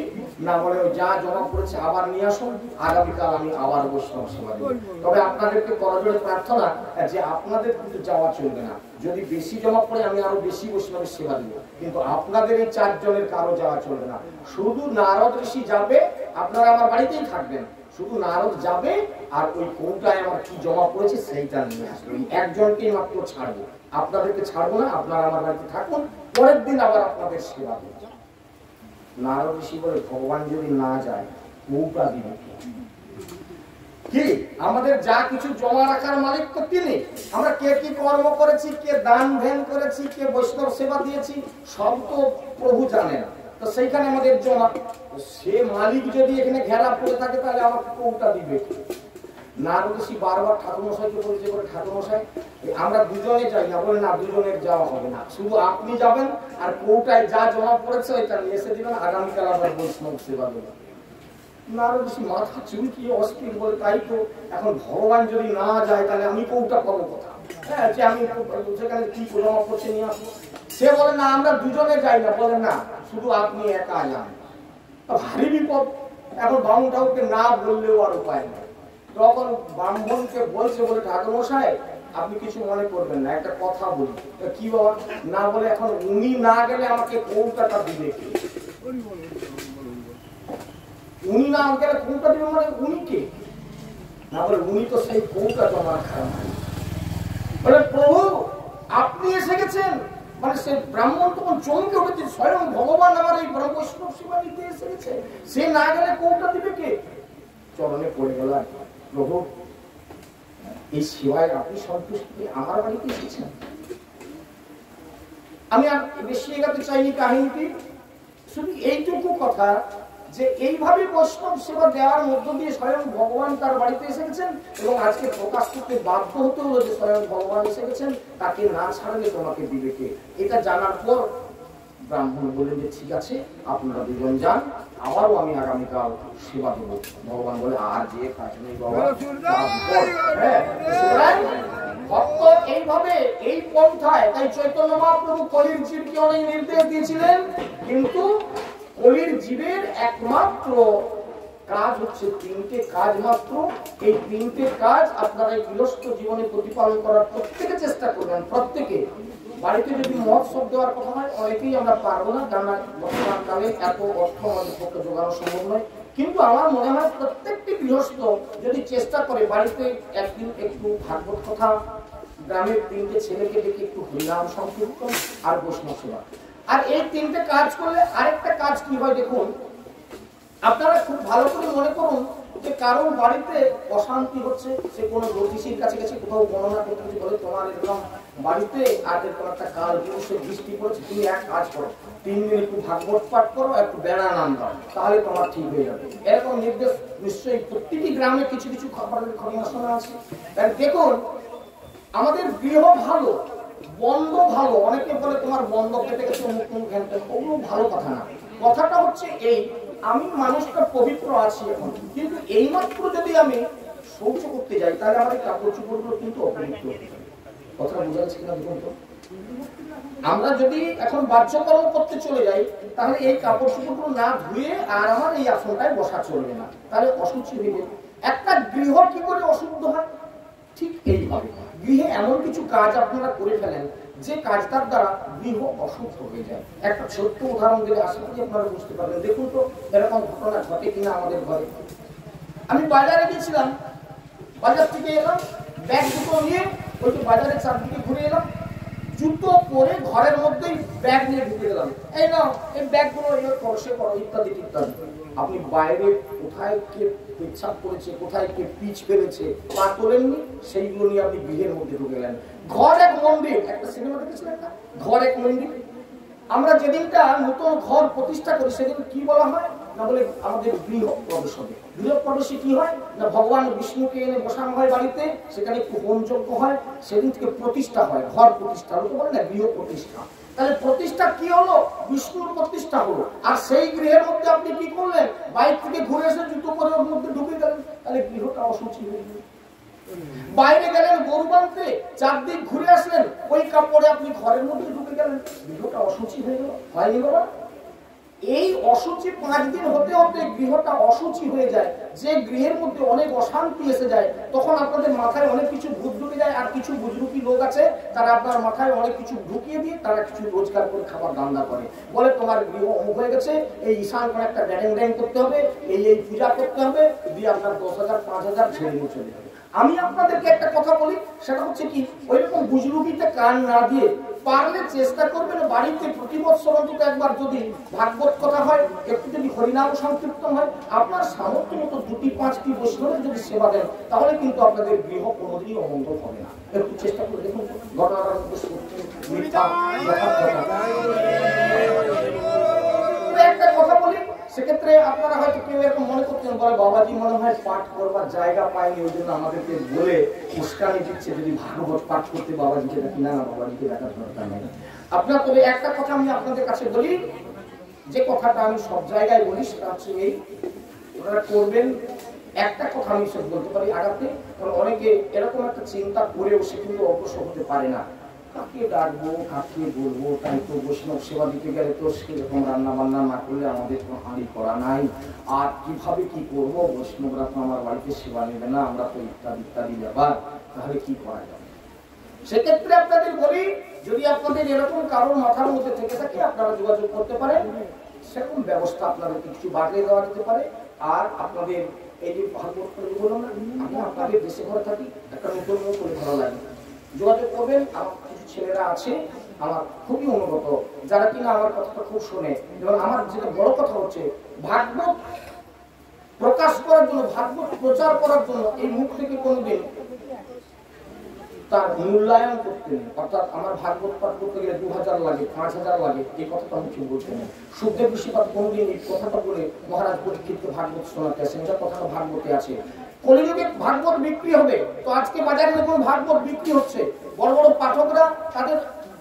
না বলে যা জমা পড়েছে আবার নিয়ে আসুন, আগামীকাল আমি আবার বৈষ্ণব সেবা দেব। তবে আপনাদেরকে করজোড়ে প্রার্থনা যে আপনাদের কিন্তু যাওয়া চলবে না, যদি বেশি জমা পড়ে আমি আরো বেশি বৈষ্ণবের সেবা দেব, কিন্তু আপনাদের এই 4 জনের কারো যাওয়া চলবে না। শুধু নারদ ঋষি যাবে, আপনারা আমার বাড়িতেই থাকবেন, শুধু নারদ যাবে আর ওই কৌটায় আমার কি জমা পড়েছে সেইটা নিয়ে আসবে, ওই একজনকেই মাত্র ছাড়বো, আপনাদেরকে ছাড়বো না, আপনারা আমার বাড়িতে থাকুন, পরের দিন আবার আপনাদের সেবা দেব। নারদ ঋষি বলে ভগবান যদি না যায় কৌটা দিবে কি? আমাদের যা কিছু জমা রাখার মালিক তো তিনি, আমরা কে কি কর্ম করেছি, কে দান ধ্যান করেছি, কে বৈষ্ণব সেবা দিয়েছি, সব তো প্রভু জানেন। তো সেইখানে আমাদের জমা, সে মালিক যদি এখানে ঘেরা পড়ে থাকে তাহলে আমাকে কৌটা দিবে কি? নারদ ঋষি বারবার ঠাকুরমশাইকে বলছে, বলে ঠাকুরমশাই আমরা 2 জনে যাই না, বলে না 2 জনের যাওয়া হবে না, শুধু আপনি যাবেন আর কৌটায় যা জমা পড়েছে ওইটা নিয়ে এসে দিবেন, আগামীকাল আবার বৈষ্ণব সেবা দেবেন। নারদ ঋষি মাথা চুলকিয়ে অস্থির, বলে তাই তো, এখন ভগবান যদি না যায় তাহলে আমি কৌটা পাবো কোথা, হ্যাঁ যে আমি সেখানে কি জমা পড়ছে নিয়ে আসবো। সে বলে না আমরা 2 জনে যাই না, বলে না শুধু আপনি একা যান, ভারী বিপদ। এখন ব্রাহ্মণ ঠাকুরকে না বললেও আর উপায় নেই, তখন ব্রাহ্মণকে বলছে, বলে ঠাকুরমশাই আপনি কিছু মনে করবেন না, একটা কথা বলি। কি বাবা? না বলে এখন উনি না গেলে আমাকে কৌটাটা দিবে কে? উনি না গেলে কৌটা দিবে মানে উনি কে? না বলে উনি তো সেই কৌটা জমা খান। বলে প্রভু আপনি এসে গেছেন, মানে সে ব্রাহ্মণ তখন চমকে উঠেছে, স্বয়ং ভগবান আমার এই বৈষ্ণব সেবা নিতে এসে গেছে, সে না গেলে কৌটা দিবে কে? চরণে পড়ে গেল, প্রভু এই সেবায় আপনি সন্তুষ্টি, আমার বাড়িতে এসেছেন। আমি আর বেশি এগাতে চাইনি কাহিনীটি, শুধু এইটুকু কথা যে এইভাবে বৈষ্ণব সেবা দেওয়ার মধ্য দিয়ে স্বয়ং ভগবান তার বাড়িতে এসে গেছেন, এবং আজকে প্রকাশ করতে বাধ্য হতে হলো যে স্বয়ং ভগবান এসে গেছেন, তাকে না ছাড়লে তোমাকে দিবে কে? এটা জানার পর ব্রাহ্মণ বলে যে ঠিক আছে আপনারা 2 জন যান, আবারও আমি আগামীকাল সেবা দেবো। ভগবান বলে আর যে কাজ নেই বাবা, ভক্ত এইভাবে এই পন্থায়, তাই চৈতন্য মহাপ্রভু কলির জীবকে অনেক নির্দেশ দিয়েছিলেন, কিন্তু কলির জীবের একমাত্র কাজ হচ্ছে 3টে কাজ মাত্র। এই 3টে কাজ আপনারা এই গৃহস্থ জীবনে প্রতিপালন করার প্রত্যেকে চেষ্টা করবেন। প্রত্যেকে বাড়িতে যদি মহোৎসব দেওয়ার কথা হয়, অনেকেই আমরা পারবো না, কারণ বর্তমান কালে এত অর্থ আমাদের পক্ষে জোগানো সম্ভব নয়, কিন্তু আমার মনে হয় প্রত্যেকটি গৃহস্থ যদি চেষ্টা করে বাড়িতে একদিন একটু ভাগবত কথা, গ্রামের 3টে ছেলেকে ডেকে একটু হরিনাম সংকীর্তন আর বৈষ্ণব সেবা, আর এই 3টে কাজ করলে আরেকটা কাজ কি হয় দেখুন, আপনারা খুব ভালো করে মনে করুন যে যে কারো বাড়িতে অশান্তি হচ্ছে, সে কোনো জ্যোতিষীর কাছে গেছে, কোথাও গণনা করতে গেছে, বলে তোমার এরকম বাড়িতে আজ এরকম একটা কাল দিবসের বৃষ্টি পড়েছে, তুমি এক কাজ করো, 3 দিন একটু ভাগবত পাঠ করো, একটু বেড়া নাম দাও, তাহলে তোমার ঠিক হয়ে যাবে। এরকম নির্দেশ নিশ্চয়ই প্রতিটি গ্রামে কিছু কিছু খাবারের ঘটনা আছে। দেখুন, আমাদের গৃহ ভালো, বন্ধ ভালো, অনেকে বলে তোমার বন্ধ কেটে গেছে, ওগুলো ভালো কথা না। কথাটা হচ্ছে এই, আমি মানুষটা পবিত্র আছি এখন, কিন্তু এইমাত্র যদি আমি শৌচ করতে যাই, তাহলে আমার এই কাপড় চোপড়গুলো কিন্তু অপবিত্র। কথাটা বোঝা যাচ্ছে কিনা দেখুন তো। আমরা যদি এখন বাহ্যকর্ম করতে চলে যাই, তাহলে এই কাপড় চোপড়গুলো না ধুয়ে আর আমার এই আসনটায় বসা চলবে না, তাহলে অসুচি হয়ে যাবে। একটা গৃহ কি করে অশুদ্ধ হয়? ঠিক এইভাবে গৃহে এমন কিছু কাজ আপনারা করে ফেলেন যে কাজটার দ্বারা গৃহ অশুদ্ধ হয়ে যায়। একটা ছোট্ট উদাহরণ দিলে আশা করি আপনারা বুঝতে পারবেন। দেখুন তো এরকম ঘটনা ঘটে কিনা আমাদের ঘরে। আমি বাজারে গেছিলাম, বাজার থেকে এলাম, ব্যাগ দুটো নিয়ে ওই বাজারের চারদিকে ঘুরে এলাম, জুতো পরে ঘরের মধ্যেই ব্যাগ নিয়ে ঢুকে গেলাম, এই নাও এই ব্যাগগুলো সে করো ইত্যাদি ইত্যাদি। আপনি বাইরে কোথায় কে পেচ্ছাপ করেছে, কোথায় কে পিচ ফেলেছে পা তোলেননি, সেইগুলো নিয়ে আপনি গৃহের মধ্যে ঢুকে গেলেন। ঘর এক মন্দির, একটা সিনেমা দেখেছিলেন না, ঘর এক মন্দির। আমরা যেদিনটা নতুন ঘর প্রতিষ্ঠা করি সেদিন কি বলা হয় না, বলে আমাদের গৃহ প্রবেশ হবে। গৃহ প্রবেশে কি হয় না, ভগবান বিষ্ণুকে এনে বসানো হয় বাড়িতে, সেখানে একটু হোমযজ্ঞ হয়, সেদিন থেকে প্রতিষ্ঠা হয়, ঘর প্রতিষ্ঠা হলো, বলে না গৃহ প্রতিষ্ঠা। তাহলে প্রতিষ্ঠা কি হলো? বিষ্ণুর প্রতিষ্ঠা হলো। আর সেই গৃহের মধ্যে আপনি কি করলেন? বাইরে থেকে ঘুরে এসে জুতো পরে ওর মধ্যে ঢুকে গেলেন, তাহলে গৃহটা অশুচি হয়ে গেল। বাইরে গেলেন গরু বাঁধতে, চারদিক ঘুরে আসলেন, ওই কাপড়ে আপনি ঘরের মধ্যে ঢুকে গেলেন, গৃহটা অশুচি হয়ে গেল। হয়নি বাবা? এই অশুচি 5 দিন হতে হতে গৃহটা অশুচি হয়ে যায়। যে গৃহের মধ্যে অনেক অশান্তি এসে যায়, তখন আপনাদের মাথায় অনেক কিছু ভূত ঢুকে যায়। আর কিছু বুজরুকি লোক আছে, তারা আপনার মাথায় অনেক কিছু ঢুকিয়ে দিয়ে তারা কিছু রোজগার করে খাবার ধান্দা করে, বলে তোমার গৃহ অমুক হয়ে গেছে, এই ঈশান করে একটা ড্যাং ড্যাং করতে হবে, এই পূজা করতে হবে, দিয়ে আপনার 10,000 5,000 ছেড়ে নিয়ে চলে যাবে। আমি আপনাদেরকে একটা কথা বলি, সেটা হচ্ছে কি, ওইরকম বুজরুকিতে কান না দিয়ে পারলে চেষ্টা করবেন বাড়িতে প্রতি বছর অন্তত একবার যদি ভাগবত কথা হয়, একটু যদি হরিনাম সংকীর্তন হয়, আপনার সামর্থ্য মতো 2-5টি বৈষ্ণবের যদি সেবা দেন, তাহলে কিন্তু আপনাদের গৃহ কোনোদিনই অমঙ্গল হবে না। একটু চেষ্টা করে দেখুন, ঘটনার মধ্যে সত্যি মিথ্যা একটা কথা বলি। সেক্ষেত্রে আপনারা হয়তো কেউ এরকম মনে করতেন, বলে বাবাজি মনে হয় পাঠ করবার জায়গা পায়নি, ওই জন্য আমাদেরকে বলে উস্কানি দিচ্ছে যদি ভাগবত পাঠ করতে বাবাজিকে দেখি। না না, বাবাজিকে দেখার দরকার নেই আপনার। তবে একটা কথা আমি আপনাদের কাছে বলি, যে কথাটা আমি সব জায়গায় বলি, সেটা হচ্ছে এই, ওনারা করবেন। একটা কথা আমি সব বলতে পারি আগাতে, কারণ অনেকে এরকম একটা চিন্তা করেও সে কিন্তু অগ্রসর হতে পারে না। কাকে ডাকবো, কাকে বলবো, তাই তো বৈষ্ণব সেবা দিতে গেলে তো সেরকম রান্না বান্না না করলে আমাদের কোনো হাঁড়ি করা নাই, আর কিভাবে কি করবো, বৈষ্ণবরা তো আমার বাড়িতে সেবা নেবে না, আমরা তো ইত্যাদি ইত্যাদি ব্যাপার, তাহলে কি করা যাবে? সেক্ষেত্রে আপনাদের বলি, যদি আপনাদের এরকম কারোর মাথার মধ্যে থেকে থাকে, আপনারা যোগাযোগ করতে পারেন, সেরকম ব্যবস্থা আপনাদের কিছু বাড়িয়ে দেওয়া যেতে পারে। আর আপনাদের এই যে ভাগবত করে বললাম না, আমি আপনাদের দেশে ঘরে থাকি, একটা নতুন করে ভালো লাগে, যোগাযোগ করবেন। আমার কিছু ছেলেরা আছে আমার খুবই অনুগত, যারা কিনা আমার কথাটা খুব শোনে। এবং আমার যেটা বড় কথা হচ্ছে, ভাগবত প্রকাশ করার জন্য, ভাগবত প্রচার করার জন্য এই মুখ থেকে কোনোদিন তার মূল্যায়ন করতে নেই। অর্থাৎ আমার ভাগবত পাঠ করতে গেলে 2000 লাগে, 5000 লাগে, এই কথাটা আমি কেউ বলতে নেই। সুখদেব ঋষিপাদ কোনোদিন এই কথাটা বলে মহারাজ পরীক্ষিতকে ভাগবত শোনাতে আসেন, এটা কথাটা ভাগবতে আছে। কলিযুগে ভাগবত বিক্রি হবে, তো আজকে বাজারে যখন ভাগবত বিক্রি হচ্ছে, বড় বড় পাঠকরা তাদের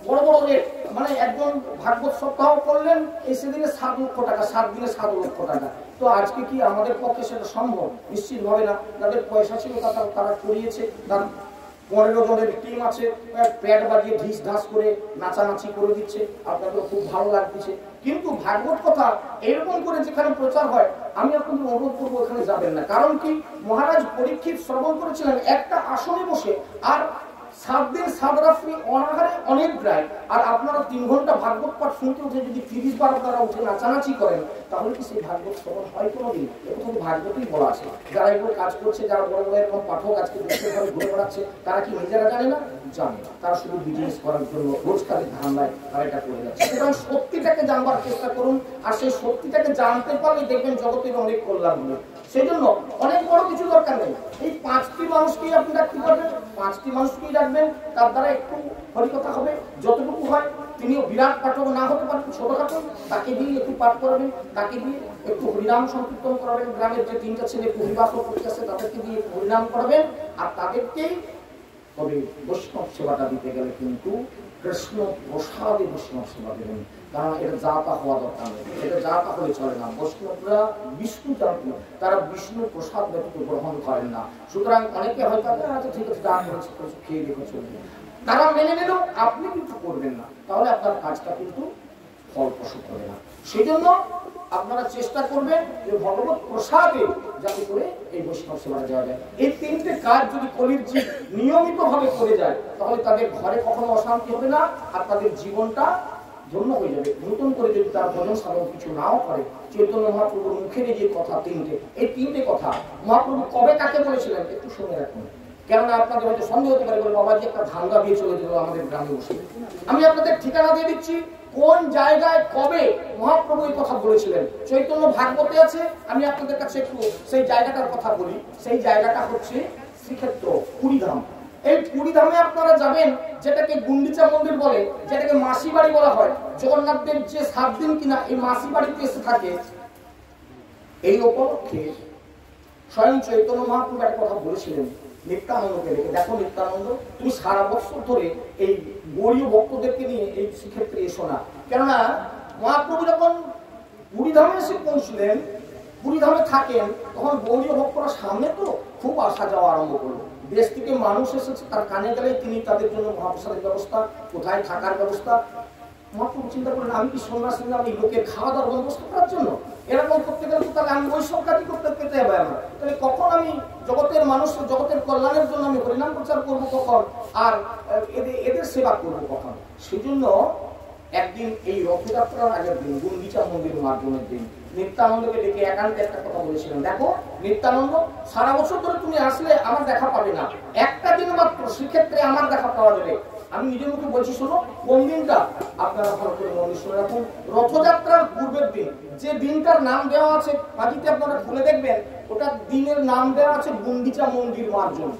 বড় বড় রেট, মানে একজন ভাগবত সপ্তাহ করলেন, এই সেদিনে 7 লক্ষ টাকা, 7 দিনে 7 লক্ষ টাকা। তো আজকে কি আমাদের পক্ষে সেটা সম্ভব? নিশ্চিত হবে না। যাদের পয়সা ছিল তারা করিয়েছে, তার 15 জনের টিম আছে, প্যাড বাজিয়ে ঢিস ঢাস করে নাচানাচি করে দিচ্ছে, আপনাদের খুব ভালো লাগছে। কিন্তু ভাগবত কথা এরকম করে যেখানে প্রচার হয়, আমি আপনাদের অনুরোধ করবো ওখানে যাবেন না। কারণ কি, মহারাজ পরীক্ষিত শ্রবণ করেছিলেন একটা আসনে বসে, আর 7 দিন 7 রাত্রি অনাহারে অনেক প্রায়। আর আপনারা 3 ঘন্টা ভাগবত পাঠ শুনতে উঠে যদি 30 বার আপনারা উঠে নাচানাচি করেন, তাহলে কি সেই ভাগবত শ্রবণ হয় কোনোদিন? এটা তো ভাগবতই বলা আছে। যারা এগুলো কাজ করছে, যারা বড় বড় এরকম পাঠক আজকে দেশের ঘরে ঘুরে বেড়াচ্ছে, তারা কি নিজেরা জানে না? জানে না। তারা শুধু বিজনেস করার জন্য রোজগারের ধান্দায় তারা এটা করে যাচ্ছে। সুতরাং সত্যিটাকে জানবার চেষ্টা করুন, আর সেই সত্যিটাকে জানতে পারলে দেখবেন জগতের অনেক কল্যাণ হবে। সেই জন্য অনেক বড় কিছু দরকার নেই, এই 5টি মানুষকেই আপনি রাখতে পারবেন, 5টি মানুষকেই রাখবেন, তার দ্বারা একটু হরিকথা হবে, যতটুকু হয়। তিনিও বিরাট পাঠক না হতে পারেন, ছোটখাটো, তাকে দিয়ে একটু পাঠ করাবেন, তাকে দিয়ে একটু হরিনাম সংকীর্তন করাবেন, গ্রামের যে 3টা ছেলে পরিবাস করতেছে তাদেরকে দিয়ে হরিনাম করাবেন, আর তাদেরকেই। তবে বৈষ্ণব সেবাটা দিতে গেলে কিন্তু কৃষ্ণ প্রসাদে বৈষ্ণব সেবা দেবেন, কারণ এটা যা তা হওয়া দরকার নেই, এটা যা তা হলে চলে না। বৈষ্ণবরা বিষ্ণু জানতেন, তারা বিষ্ণু প্রসাদ ব্যতীত গ্রহণ করেন না। সুতরাং অনেকে হয়তো আচ্ছা ঠিক আছে, যা করেছে খেয়ে দেখে চলবে, তারা মেনে নিলেও আপনি কিন্তু করবেন না, তাহলে আপনার কাজটা কিন্তু ফলপ্রসূ হবে না। সেই জন্য আপনারা চেষ্টা করবেন যে ভগবত প্রসাদে যাতে করে এই বৈষ্ণব সেবা দেওয়া যায়। এই 3টে কাজ যদি কলির জীব নিয়মিত ভাবে করে যায়, তাহলে তাদের ঘরে কখনো অশান্তি হবে না, আর তাদের জীবনটা ধন্য হয়ে যাবে। নতুন করে যদি তার ভজন সাধন কিছু নাও করে, চৈতন্য মহাপ্রভুর মুখের যে কথা 3টে, এই 3টে কথা মহাপ্রভু কবে কাকে বলেছিলেন একটু শুনে রাখুন, কেননা আপনাদের হয়তো সন্দেহ হতে পারে, বলে বাবাজি একটা ধান্দা দিয়ে চলে যেত আমাদের গ্রামে বসে। আমি আপনাদের ঠিকানা দিয়ে দিচ্ছি কোন জায়গায় কবে মহাপ্রভু এই কথা বলেছিলেন। চৈতন্য ভাগবতে আছে, আমি আপনাদের কাছে একটু সেই জায়গাটার কথা বলি। সেই জায়গাটা হচ্ছে শ্রীক্ষেত্র, পুরীধাম। এই পুরীধামে আপনারা যাবেন, যেটাকে গুন্ডিচা মন্দির বলে, যেটাকে মাসি বাড়ি বলা হয়। জগন্নাথদেব যে 7 দিন কিনা এই মাসি বাড়িতে এসে থাকে, এই উপলক্ষে স্বয়ং চৈতন্য মহাপ্রভু একটা কথা বলেছিলেন নিত্যানন্দকে রেখে, দেখো নিত্যানন্দ, তুমি সারা বছর ধরে এই গৌরীয় ভক্তদেরকে নিয়ে এই শ্রীক্ষেত্রে এসো না। কেননা মহাপ্রভু যখন পুরীধামে এসে পৌঁছলেন, পুরীধামে থাকেন, তখন গৌরীয় ভক্তরা সামনে তো খুব আসা যাওয়া আরম্ভ করলো। দেশ থেকে মানুষ এসেছে, তার কানে গেলে তিনি তাদের জন্য মহাপ্রসাদের ব্যবস্থা, কোথায় থাকার ব্যবস্থা। মহাপ্রভু চিন্তা করলেন, আমি কি সন্ন্যাসী না, আমি লোকের খাওয়া দাওয়ার বন্দোবস্ত করার জন্য? এরকম করতে গেলে তো তাহলে আমি ওই সব কাজই করতে পেতে হবে আমার। তাহলে কখন আমি জগতের মানুষ, জগতের কল্যাণের জন্য আমি হরিনাম প্রচার করবো কখন, আর এদের সেবা করবো কখন? সেই জন্য একদিন এই রথযাত্রার আগের দিন, গুন্ডিচা মন্দির মার্জনের দিন, নিত্যানন্দকে ডেকে একান্তে একটা কথা বলেছিলেন, দেখো নিত্যানন্দ, সারা বছর ধরে তুমি আসলে আমার দেখা পাবে না, একটা দিন মাত্র শ্রীক্ষেত্রে আমার দেখা পাওয়া যাবে। আমি নিজের মুখে বলছি, শোনো কোন দিনটা, আপনারা ভালো করে মনে শুনে রাখুন। রথযাত্রার পূর্বের দিন, যে দিনটার নাম দেওয়া আছে পাঁচিতে আপনারা খুলে দেখবেন, ওটা দিনের নাম দেওয়া আছে গুন্ডিচা মন্দির মার্জন।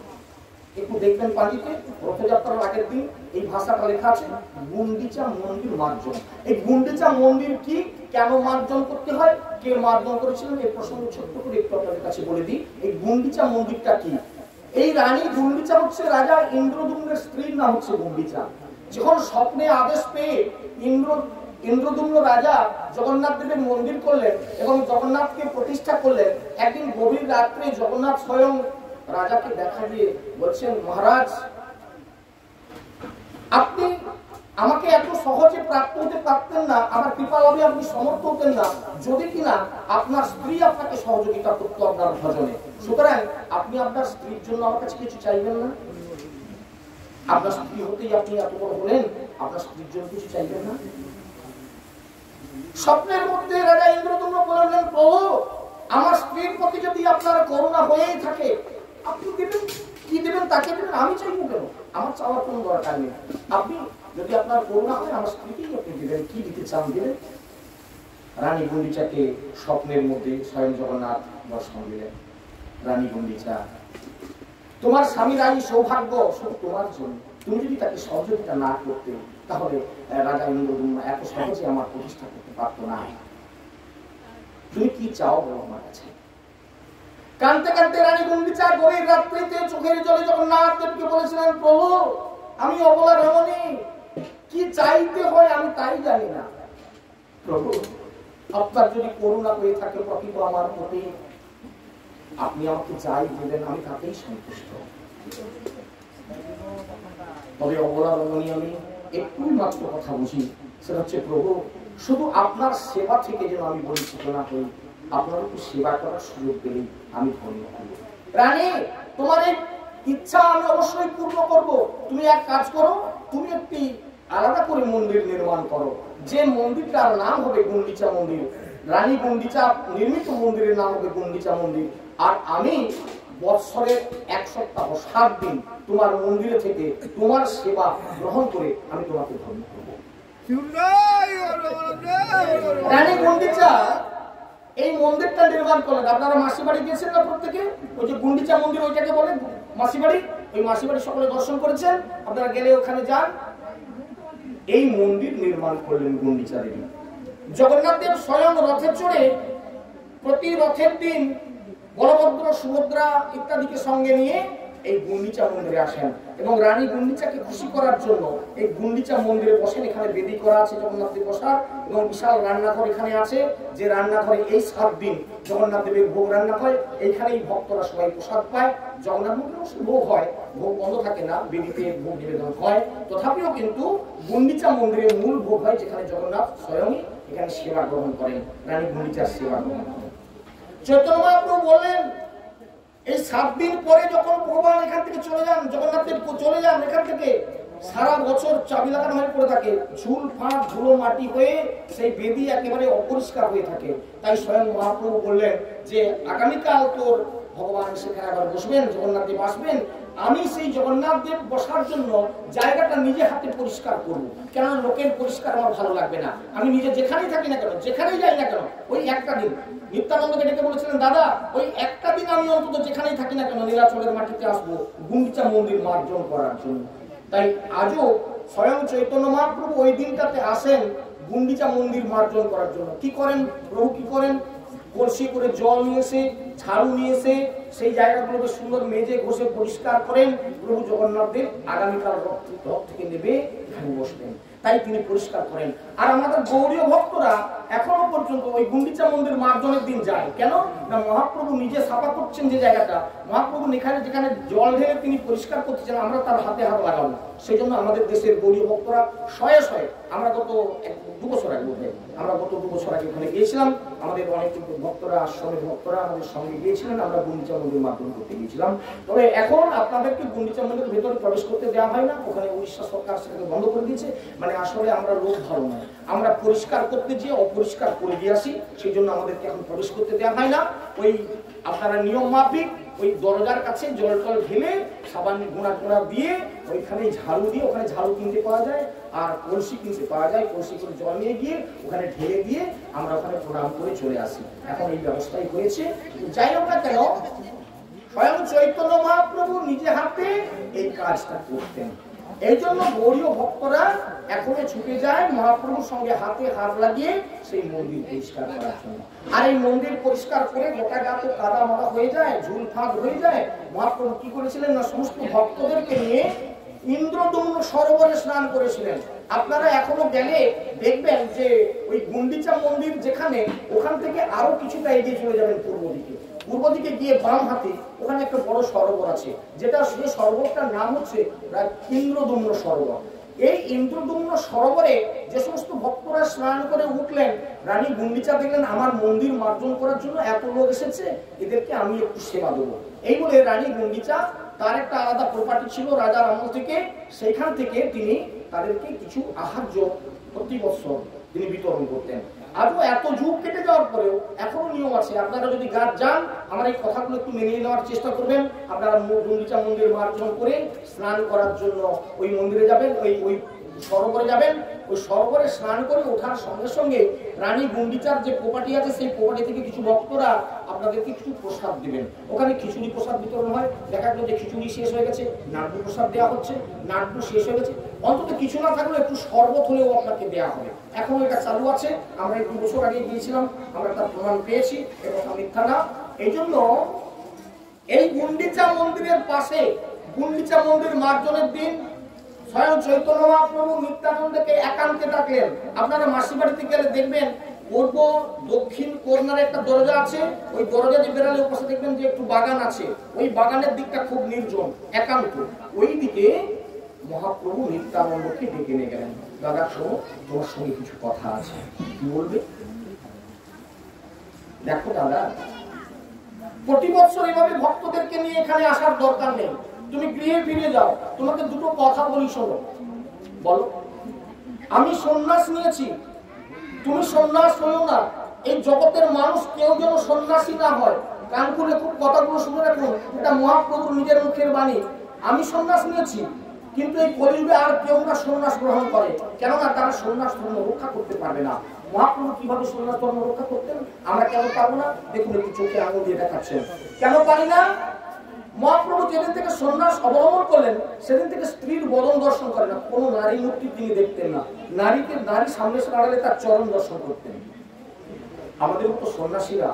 একটু দেখবেন পাঁচিতে, রথযাত্রার আগের দিন এই ভাষাটা লেখা আছে গুন্ডিচা মন্দির মার্জন। এই গুন্ডিচা মন্দির কি, কেন মার্জন করতে হয়, কে মার্জন করেছিলেন, এই প্রসঙ্গে ছোট্ট করে একটু আপনাদের কাছে বলে দিই। এই গুন্ডিচা মন্দিরটা কি? এই রানী গুন্ডিচা হচ্ছে রাজা ইন্দ্রদুম্নের স্ত্রীর নাম হচ্ছে গুন্ডিচা। যখন স্বপ্নে আদেশ পেয়ে ইন্দ্রদুম্ন রাজা জগন্নাথ দেবের মন্দির করলেন এবং জগন্নাথকে প্রতিষ্ঠা করলেন, একদিন গভীর রাত্রে জগন্নাথ স্বয়ং রাজাকে দেখা দিয়ে বলছেন, মহারাজ আপনি আমাকে এত সহজে প্রাপ্ত হতে পারতেন না, আমার কৃপা লাভে আপনি সমর্থ হতেন না, যদি কিনা আপনার স্ত্রী আপনাকে সহযোগিতা করতো আপনার ভজনে। সুতরাং আপনি আপনার স্ত্রীর জন্য আমার কাছে কিছু চাইবেন না? আপনার স্ত্রী হতেই আপনি এত বড় হলেন, আপনার স্ত্রীর জন্য কিছু চাইবেন না? স্বপ্নের মধ্যে রাজা ইন্দ্রদুম্ন বললেন, প্রভু আমার স্ত্রীর প্রতি যদি আপনার করুণা হয়েই থাকে, আপনি দেবেন, কি দেবেন তাকে দেবেন, আমি চাইবো কেন? আমার চাওয়ার কোনো দরকার নেই। আপনি যদি আপনার করুণা হয় আমার স্ত্রীকেই আপনি দেবেন, কি দিতে চান দেবেন। রানী গুন্ডিচাকে স্বপ্নের মধ্যে স্বয়ং জগন্নাথ দর্শন দিলেন। রানী গুন্ডিচা, তোমার স্বামীর এই সৌভাগ্য সব তোমার জন্য, তুমি যদি তাকে সহযোগিতা না করতে, তাহলে রাজা ইন্দ্রদুম্ন এত সহজে আমার প্রতিষ্ঠা করতে পারতো না। তুমি কি চাও বলো আমার কাছে? কানতে কানতে রানী গুন্ডিচা গভীর রাত্রিতে চোখের জলে জগন্নাথ দেবকে বলেছিলেন, প্রভু আমি অবলা রমণী, কি চাইতে হয় আমি তাই জানি না। প্রভু আপনার যদি করুণা হয়ে থাকে প্রকৃত আমার প্রতি, আপনি আমাকে যাই দেবেন আমি তাতেই সন্তুষ্ট। তবে অবলা রমণী আমি একটু মাত্র কথা বুঝি, সেটা হচ্ছে প্রভু শুধু আপনার সেবা থেকে যেন আমি বঞ্চিত না হই, আপনার একটু সেবা করার সুযোগ পেলেই আমি ধন্য হব। রানী তোমার এই ইচ্ছা আমি অবশ্যই পূর্ণ করব। তুমি এক কাজ করো, তুমি একটি আলাদা করে মন্দির নির্মাণ করো, যে মন্দিরটার নাম হবে গুন্ডিচা মন্দির। রানী গুন্ডিচা নির্মিত মন্দিরের নাম হবে গুন্ডিচা মন্দির। আর আমি বৎসরের 1 সপ্তাহ 7 দিন তোমার মন্দিরে থেকে তোমার সেবা গ্রহণ করে আমি তোমাকে ধন্য করব। রানী গুন্ডিচা এই মন্দিরটা নির্মাণ করলেন। আপনারা মাসি বাড়ি গিয়েছেন না প্রত্যেকে? ওই যে গুন্ডিচা মন্দির ওইটাকে বলে মাসি বাড়ি, ওই মাসি বাড়ি সকলে দর্শন করেছেন, আপনারা গেলে ওখানে যান। এই মন্দির নির্মাণ করলেন গুন্ডিচা দেবী। জগন্নাথ দেব স্বয়ং রথে চড়ে প্রতি রথের দিন বলভদ্র, সুভদ্রা ইত্যাদিকে সঙ্গে নিয়ে এই গুন্ডিচা মন্দিরে আসেন এবং রানী গুন্ডিচাকে খুশি করার জন্য এই গুন্ডিচা মন্দিরে বসেন। এখানে বেদি করা আছে জগন্নাথ দেব বসার এবং বিশাল রান্নাঘর এখানে আছে, যে রান্নাঘরে এই 7 দিন জগন্নাথ দেবের ভোগ রান্না হয়। এইখানেই ভক্তরা সবাই প্রসাদ পায়। জগন্নাথ মন্দিরে ভোগ হয়, ভোগ বন্ধ থাকে না, বেদিতে ভোগ নিবেদন হয়। তথাপিও কিন্তু গুন্ডিচা মন্দিরের মূল ভোগ হয়, যেখানে জগন্নাথ স্বয়ং এখানে সেবা গ্রহণ করেন, রানী গুন্ডিচার সেবা গ্রহণ করেন। চৈতন্য মহাপ্রভু বললেন এই 7 দিন পরে যখন ভগবান এখান থেকে চলে যান, জগন্নাথ দেব চলে যান এখান থেকে, সারা বছর চাবি লাগানো হয়ে পড়ে থাকে, ঝুল ফাঁক ধুলো মাটি হয়ে সেই বেদি একেবারে অপরিষ্কার হয়ে থাকে। তাই স্বয়ং মহাপ্রভু বললেন যে আগামীকাল তোর ভগবান সেখানে আবার বসবেন, জগন্নাথ দেব আসবেন, আমি সেই জগন্নাথ দেব বসার জন্য জায়গাটা নিজে হাতে পরিষ্কার করব। কেন লোকের পরিষ্কার আমার ভালো লাগবে না, আমি নিজে যেখানেই থাকি না কেন, যেখানেই যাই না কেন, ওই একটা দিন নিত্যানন্দকে ডেকে বলেছিলেন, দাদা ওই একটা দিন আমি অন্তত যেখানেই থাকি না কেন নীলাচলের মাটিতে আসবো গুন্ডিচা মন্দির মার্জন করার জন্য। তাই আজও স্বয়ং চৈতন্য মহাপ্রভু ওই দিনটাতে আসেন গুন্ডিচা মন্দির মার্জন করার জন্য। কি করেন প্রভু? কি করেন? কলসি করে জল নিয়ে এসে, ঝাড়ু নিয়ে এসে সেই জায়গাগুলোকে সুন্দর মেজে ঘষে পরিষ্কার করেন। প্রভু জগন্নাথ দেব আগামীকাল রথ থেকে নেবে এখানে বসবেন, তাই তিনি পরিষ্কার করেন। আর আমাদের গৌড়ীয় ভক্তরা এখনো পর্যন্ত ওই গুন্ডিচা মন্দির মার্জনের দিন যায়। কেন না, মহাপ্রভু নিজে সাফা করছেন যে জায়গাটা, মহাপ্রভু যেখানে জল ঢেলে তিনি পরিষ্কার করতেছেন, আমরা তার হাতে হাত লাগাবো। সেই জন্য আমাদের দেশের গৌড়ীয় ভক্তরা শয়ে শয়ে, আমরা গত 2 বছর আগে আমরা গত 2 বছর আগে ওখানে গিয়েছিলাম, আমাদের অনেক ভক্তরা, আশ্রমের ভক্তরা আমাদের সঙ্গে গিয়েছিলেন, আমরা গুন্ডিচা মন্দির মার্জন করতে গিয়েছিলাম। তবে এখন আপনাদেরকে গুন্ডিচা মন্দিরের ভেতরে প্রবেশ করতে দেওয়া হয় না, ওখানে উড়িষ্যা সরকার সেটাকে বন্ধ করে দিয়েছে। মানে আসলে আমরা লোক ভালো নয়, আমরা পরিষ্কার করতে গিয়ে অপরিষ্কার করে দিয়ে আসি, সেই জন্য আমাদেরকে এখন প্রবেশ করতে দেওয়া হয় না। ওই আপনারা নিয়ম মাফিক ওই দরজার কাছে জল টল ঢেলে সাবান গুঁড়া দিয়ে ওইখানে ঝাড়ু দিয়ে, ওখানে ঝাড়ু কিনতে পাওয়া যায় আর কলসি কিনতে পাওয়া যায়, কলসি করে জল নিয়ে গিয়ে ওখানে ঢেলে দিয়ে আমরা ওখানে প্রণাম করে চলে আসি। এখন এই ব্যবস্থাই হয়েছে। যাই হোক না কেন, স্বয়ং চৈতন্য মহাপ্রভু নিজে হাতে এই কাজটা করতেন। এই জন্য গৌড়ীয় ভক্তরা এখনো ছুটে যায় মহাপ্রভুর সঙ্গে হাতে হাত লাগিয়ে সেই মন্দির পরিষ্কার করার জন্য। আর এই মন্দির পরিষ্কার করে গোটা গা তো কাদা মাদা হয়ে যায়, ঝুল ফাঁক হয়ে যায়। মহাপ্রভু কি করেছিলেন না, সমস্ত ভক্তদেরকে নিয়ে ইন্দ্রদম্ন সরোবরে স্নান করেছিলেন। আপনারা এখনো গেলে দেখবেন যে ওই গুন্ডিচা মন্দির যেখানে, ওখান থেকে আরো কিছুটা এগিয়ে চলে যাবেন পূর্ব দিকে গিয়ে বাম হাতে ওখানে একটা বড় সরোবর আছে, যেটা সেই সরোবরটার নাম হচ্ছে ইন্দ্রদম্ন সরোবর। এই ইন্দ্রদম্ন সরোবরে যে সমস্ত ভক্তরা স্নান করে উঠলেন, রানী গুন্ডিচা দেখলেন আমার মন্দির মার্জন করার জন্য এত লোক এসেছে, এদেরকে আমি একটু সেবা দেবো। এই বলে রানী গুন্ডিচা, তার একটা আলাদা প্রপার্টি ছিল রাজার আমল থেকে, সেখান থেকে তিনি তাদেরকে কিছু আহার্য প্রতি বছর তিনি বিতরণ করতেন। আজও এত যুগ কেটে যাওয়ার পরেও এখনো নিয়ম আছে। আপনারা যদি গাছ যান, আমার এই কথাগুলো একটু মেনে নেওয়ার চেষ্টা করবেন। আপনারা গুন্ডিচা মন্দির মার্জন করে স্নান করার জন্য ওই মন্দিরে যাবেন, ওই সরোবরে যাবেন। ওই সরোবরে স্নান করে ওঠার সঙ্গে সঙ্গে রানী গুন্ডিচার যে প্রপার্টি আছে, সেই প্রপার্টি থেকে কিছু ভক্তরা আপনাদেরকে কিছু প্রসাদ দিবেন। ওখানে খিচুড়ি প্রসাদ বিতরণ হয়। দেখা গেল যে খিচুড়ি শেষ হয়ে গেছে, নাড়ু প্রসাদ দেওয়া হচ্ছে, নাড়ু শেষ হয়ে গেছে, অন্তত কিছু না থাকলে একটু শরবত হলেও আপনাকে দেওয়া হবে। এখন এটা চালু আছে। আমরা 2 বছর আগে গিয়েছিলাম, আমরা তার প্রমাণ পেয়েছি, এ কথা মিথ্যা না। এই জন্য এই গুন্ডিচা মন্দিরের পাশে গুন্ডিচা মন্দির মার্জনের দিন স্বয়ং চৈতন্য মহাপ্রভু নিত্যানন্দকে একান্তে ডাকলেন। আপনারা মাসি বাড়িতে গেলে দেখবেন পূর্ব দক্ষিণ কর্নারে একটা দরজা আছে, ওই দরজা দিয়ে বেরালে পাশে দেখবেন যে একটু বাগান আছে, ওই বাগানের দিকটা খুব নির্জন একান্ত। ওই দিকে মহাপ্রভু নিত্যানন্দকে ডেকে নিয়ে গেলেন, দাদা শোনো, তোমার সঙ্গে কিছু কথা আছে, কি বলবে? দেখো দাদা, প্রতি বছর এভাবে ভক্তদেরকে নিয়ে এখানে আসার দরকার নেই, তুমি গৃহে ফিরে যাও, তোমাকে দুটো কথা বলি, শোনো। বলো। আমি সন্ন্যাস নিয়েছি, তুমি সন্ন্যাস হইও না। এই জগতের মানুষ কেউ যেন সন্ন্যাসী না হয়। কান খুলে খুব কথাগুলো শুনে রাখুন, এটা মহাপ্রভুর নিজের মুখের বাণী। আমি সন্ন্যাস নিয়েছি, কিন্তু এই কলিযুগে আর কেউ না সন্ন্যাস গ্রহণ করে, কেননা তারা সন্ন্যাস ধর্ম রক্ষা করতে পারবে না। মহাপ্রভু কিভাবে সন্ন্যাস ধর্ম রক্ষা করতেন, আমরা কেন পারবো না? দেখুন একটু চোখে আঙুল দিয়ে দেখাচ্ছেন। কেন পারি না? মহাপ্রভু যেদিন থেকে সন্ন্যাস অবলম্বন করলেন সেদিন থেকে স্ত্রীর বদন দর্শন করেন না, কোনো নারী মূর্তি তিনি দেখতেন না, নারী সামনে এসে দাঁড়ালে তার চরণ দর্শন করতেন। আমাদের মতো সন্ন্যাসীরা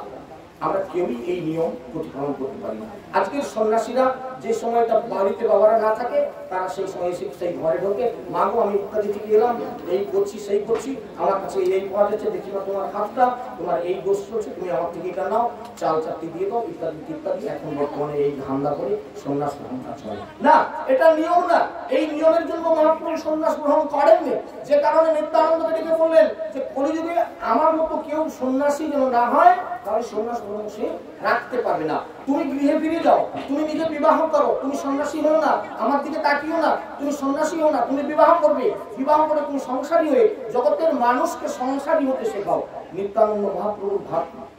আমরা কেউই এই নিয়ম প্রতিপালন করতে পারি না। আজকের সন্ন্যাসীরা যে সময়টা বাড়িতে বাবারা না থাকে তারা সেই সময় এসে সেই ঘরে ঢোকে, মা গো আমি ইত্যাদি থেকে এলাম, এই করছি সেই করছি, আমার কাছে এই পাওয়া যাচ্ছে, দেখি না তোমার হাতটা, তোমার এই দোষ চলছে, তুমি আমার থেকে এটা নাও, চাল চারটি দিয়ে দাও, ইত্যাদি ইত্যাদি। এখন বর্তমানে এই ধান্দা করে সন্ন্যাস গ্রহণটা চলে না, এটা নিয়ম না। এই নিয়মের জন্য মহাপ্রভু সন্ন্যাস গ্রহণ করেননি, যে কারণে নিত্যানন্দকে ডেকে বললেন যে কলিযুগে আমার মতো কেউ সন্ন্যাসী যেন না হয়, তাহলে সন্ন্যাস গ্রহণ সে রাখতে পারবে না। তুমি গৃহে ফিরে যাও, তুমি নিজে বিবাহ করো, তুমি সন্ন্যাসী হও না, আমার দিকে তাকিও না, তুমি সন্ন্যাসী হও না, তুমি বিবাহ করবে, বিবাহ করে তুমি সংসারী হয়ে জগতের মানুষকে সংসারী হতে শেখাও। নিত্যানন্দ মহাপ্রভুর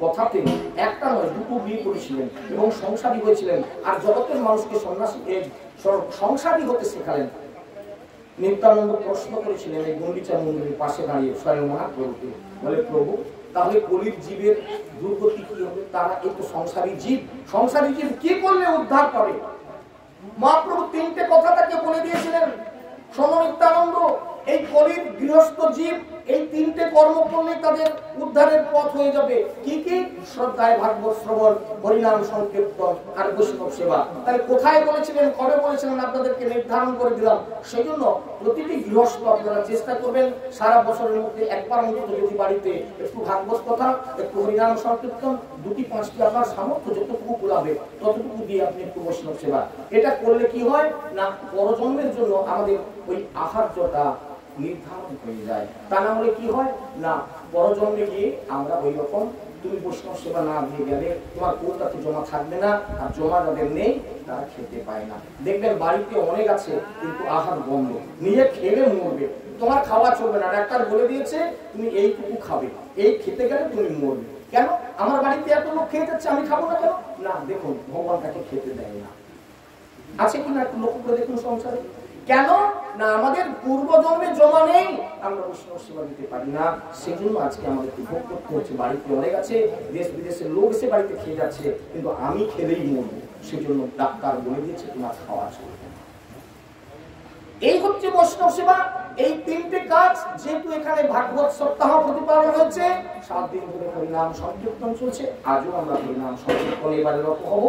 কথাতে একটা নয় দুটো বিয়ে করেছিলেন এবং সংসারী হয়েছিলেন, আর জগতের মানুষকে সন্ন্যাসী সংসারী হতে শেখালেন। নিত্যানন্দ প্রশ্ন করেছিলেন এই গুন্ডিচা মন্দিরের পাশে দাঁড়িয়ে স্বয়ং মহাপ্রভুকে, বলে প্রভু তাহলে কলির জীবের দুর্গতি কি হবে? তারা একটু সংসারী জীব, সংসারী জীব কি করলে উদ্ধার করে? মহাপ্রভু তিনটে কথা তাকে বলে দিয়েছিলেন, শোনো নিত্যানন্দ, এই কলির গৃহস্থ জীব এই তিনটে কর্ম করলে তাদের উদ্ধারের পথ হয়ে যাবে। কি কি? শ্রদ্ধায় ভাগবত শ্রবণ, হরিনাম সংকীর্তন আর বৈষ্ণব সেবা। তাহলে কোথায় বলেছিলেন, কবে বলেছিলেন, আপনাদেরকে নির্ধারণ করে দিলাম। সেই জন্য প্রতিটি গৃহস্থ আপনারা চেষ্টা করবেন সারা বছরের মধ্যে একবার অন্তত যদি বাড়িতে একটু ভাগবত কথা, একটু হরিনাম সংকীর্তন, 2-5টি আপনার সামর্থ্য যতটুকু কুলাবে ততটুকু দিয়ে আপনি একটু বৈষ্ণব সেবা। এটা করলে কি হয় না, পরজন্মের জন্য আমাদের ওই আহার্যটা নির্ধারণ হয়ে যায়। তা না হলে কি হয় না, পরজন্মে গিয়ে আমরা ওই রকম, তুমি বৈষ্ণব সেবা না দিয়ে গেলে তোমার কৌটাতে জমা থাকবে না, আর জমা যাদের নেই তারা খেতে পায় না। দেখবেন বাড়িতে অনেক আছে কিন্তু আহার বন্ধ, নিজে খেলে মরবে, তোমার খাওয়া চলবে না, ডাক্তার বলে দিয়েছে তুমি এইটুকু খাবে, এই খেতে গেলে তুমি মরবে। কেন? আমার বাড়িতে এত লোক খেয়ে যাচ্ছে, আমি খাবো না কেন? না, দেখুন ভগবান তাকে খেতে দেয় না। আছে কিনা একটু লক্ষ্য করে দেখুন সংসারে। কেন না, আমাদের পূর্ব জন্মে জমা নেই, আমরা বৈষ্ণব সেবা দিতে পারি না। সেজন্য আজকে আমাদের ভোগ করতে হচ্ছে। বাড়িতে অনেক আছে, দেশ বিদেশের লোক এসে বাড়িতে খেয়ে যাচ্ছে, কিন্তু আমি খেলেই মরবো। সেজন্য ডাক্তার বলে দিয়েছে তোমার খাওয়া চলবে না। এই হচ্ছে বৈষ্ণব সেবা। এই তিনটে কাজ যেহেতু এখানে ভাগবত সপ্তাহ প্রতিপালন হয়েছে, 7 দিন ধরে হরিনাম সংকীর্তন চলছে, আজও আমরা হরিনাম সংকীর্তন এবারে রত হব।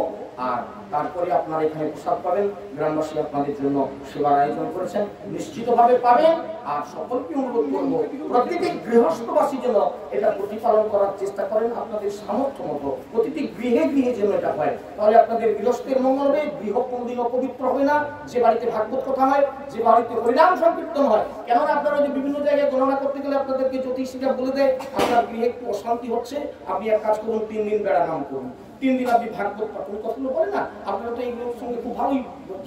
আর তারপরে আপনারা এখানে প্রসাদ পাবেন, গ্রামবাসী আপনাদের জন্য সেবার আয়োজন করেছেন, নিশ্চিতভাবে পাবেন। আর সকলকে অনুরোধ করব প্রত্যেকটি গৃহস্থবাসী যেন এটা প্রতিপালন করার চেষ্টা করেন আপনাদের সামর্থ্য মতো, প্রতিটি গৃহে গৃহে যেন এটা হয়। তাহলে আপনাদের গৃহস্থের মঙ্গল হবে, গৃহ কোনদিন অপবিত্র হবে না। যে বাড়িতে ভাগবত কথা হয়, যে বাড়িতে হরিনাম সংকীর্তন হয়, কেননা আপনারা যে বিভিন্ন জায়গায় গণনা করতে গেলে আপনাদেরকে জ্যোতিষীরা বলে দেয় আপনার গৃহে একটু অশান্তি হচ্ছে, আপনি এক কাজ করুন, 3 দিন বেড়া নাম করুন, 3 দিন আপনি ভাগবত পাঠন, কথাগুলো বলে না, আপনারা তো এইগুলোর সঙ্গে খুব ভালোই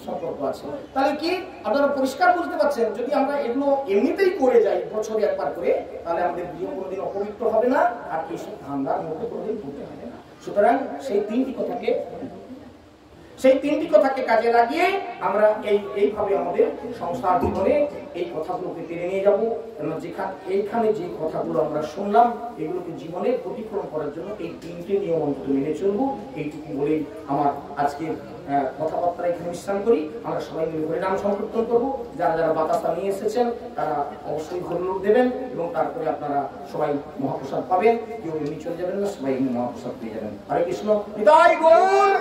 সম্পর্ক আছে। তাহলে কি আপনারা পরিষ্কার বুঝতে পারছেন, যদি আমরা এগুলো এমনিতেই করে যাই বছরে একবার করে, তাহলে আমাদের গৃহ কোনোদিন অপবিত্র হবে না, আর এইসব ধান্দার মধ্যে কোনোদিন পড়তে হবে না। সুতরাং সেই তিনটি কথাকে কাজে লাগিয়ে আমরা এইভাবে আমাদের সংসার জীবনে এই কথাগুলোকে টেনে নিয়ে যাবো। এইখানে যে কথাগুলো আমরা শুনলাম, এগুলোকে জীবনে প্রতিফলন করার জন্য এই 3টে নিয়ম অন্তত মেনে চলবো। এইটুকু বলেই আমার আজকে কথাবার্তা এখানে বিশ্রাম করি। আমরা সবাই মিলে হরিনাম সংকীর্তন করবো। যারা যারা বাতাসা নিয়ে এসেছেন তারা অবশ্যই হরিলোক দেবেন, এবং তারপরে আপনারা সবাই মহাপ্রসাদ পাবেন। কেউ এমনি চলে যাবেন না, সবাই মহাপ্রসাদ পেয়ে যাবেন। হরে কৃষ্ণ, নিতাই গৌর।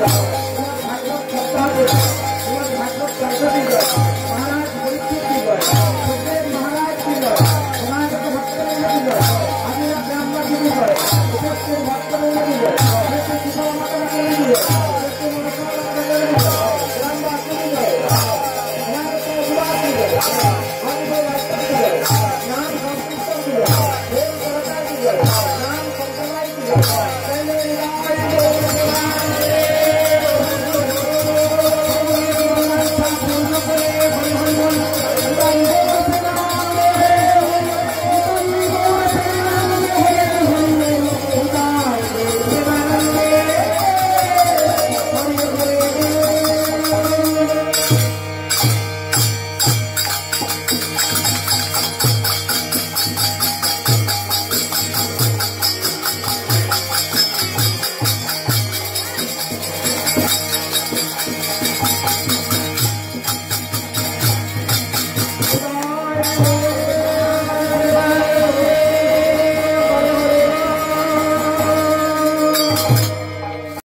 नाम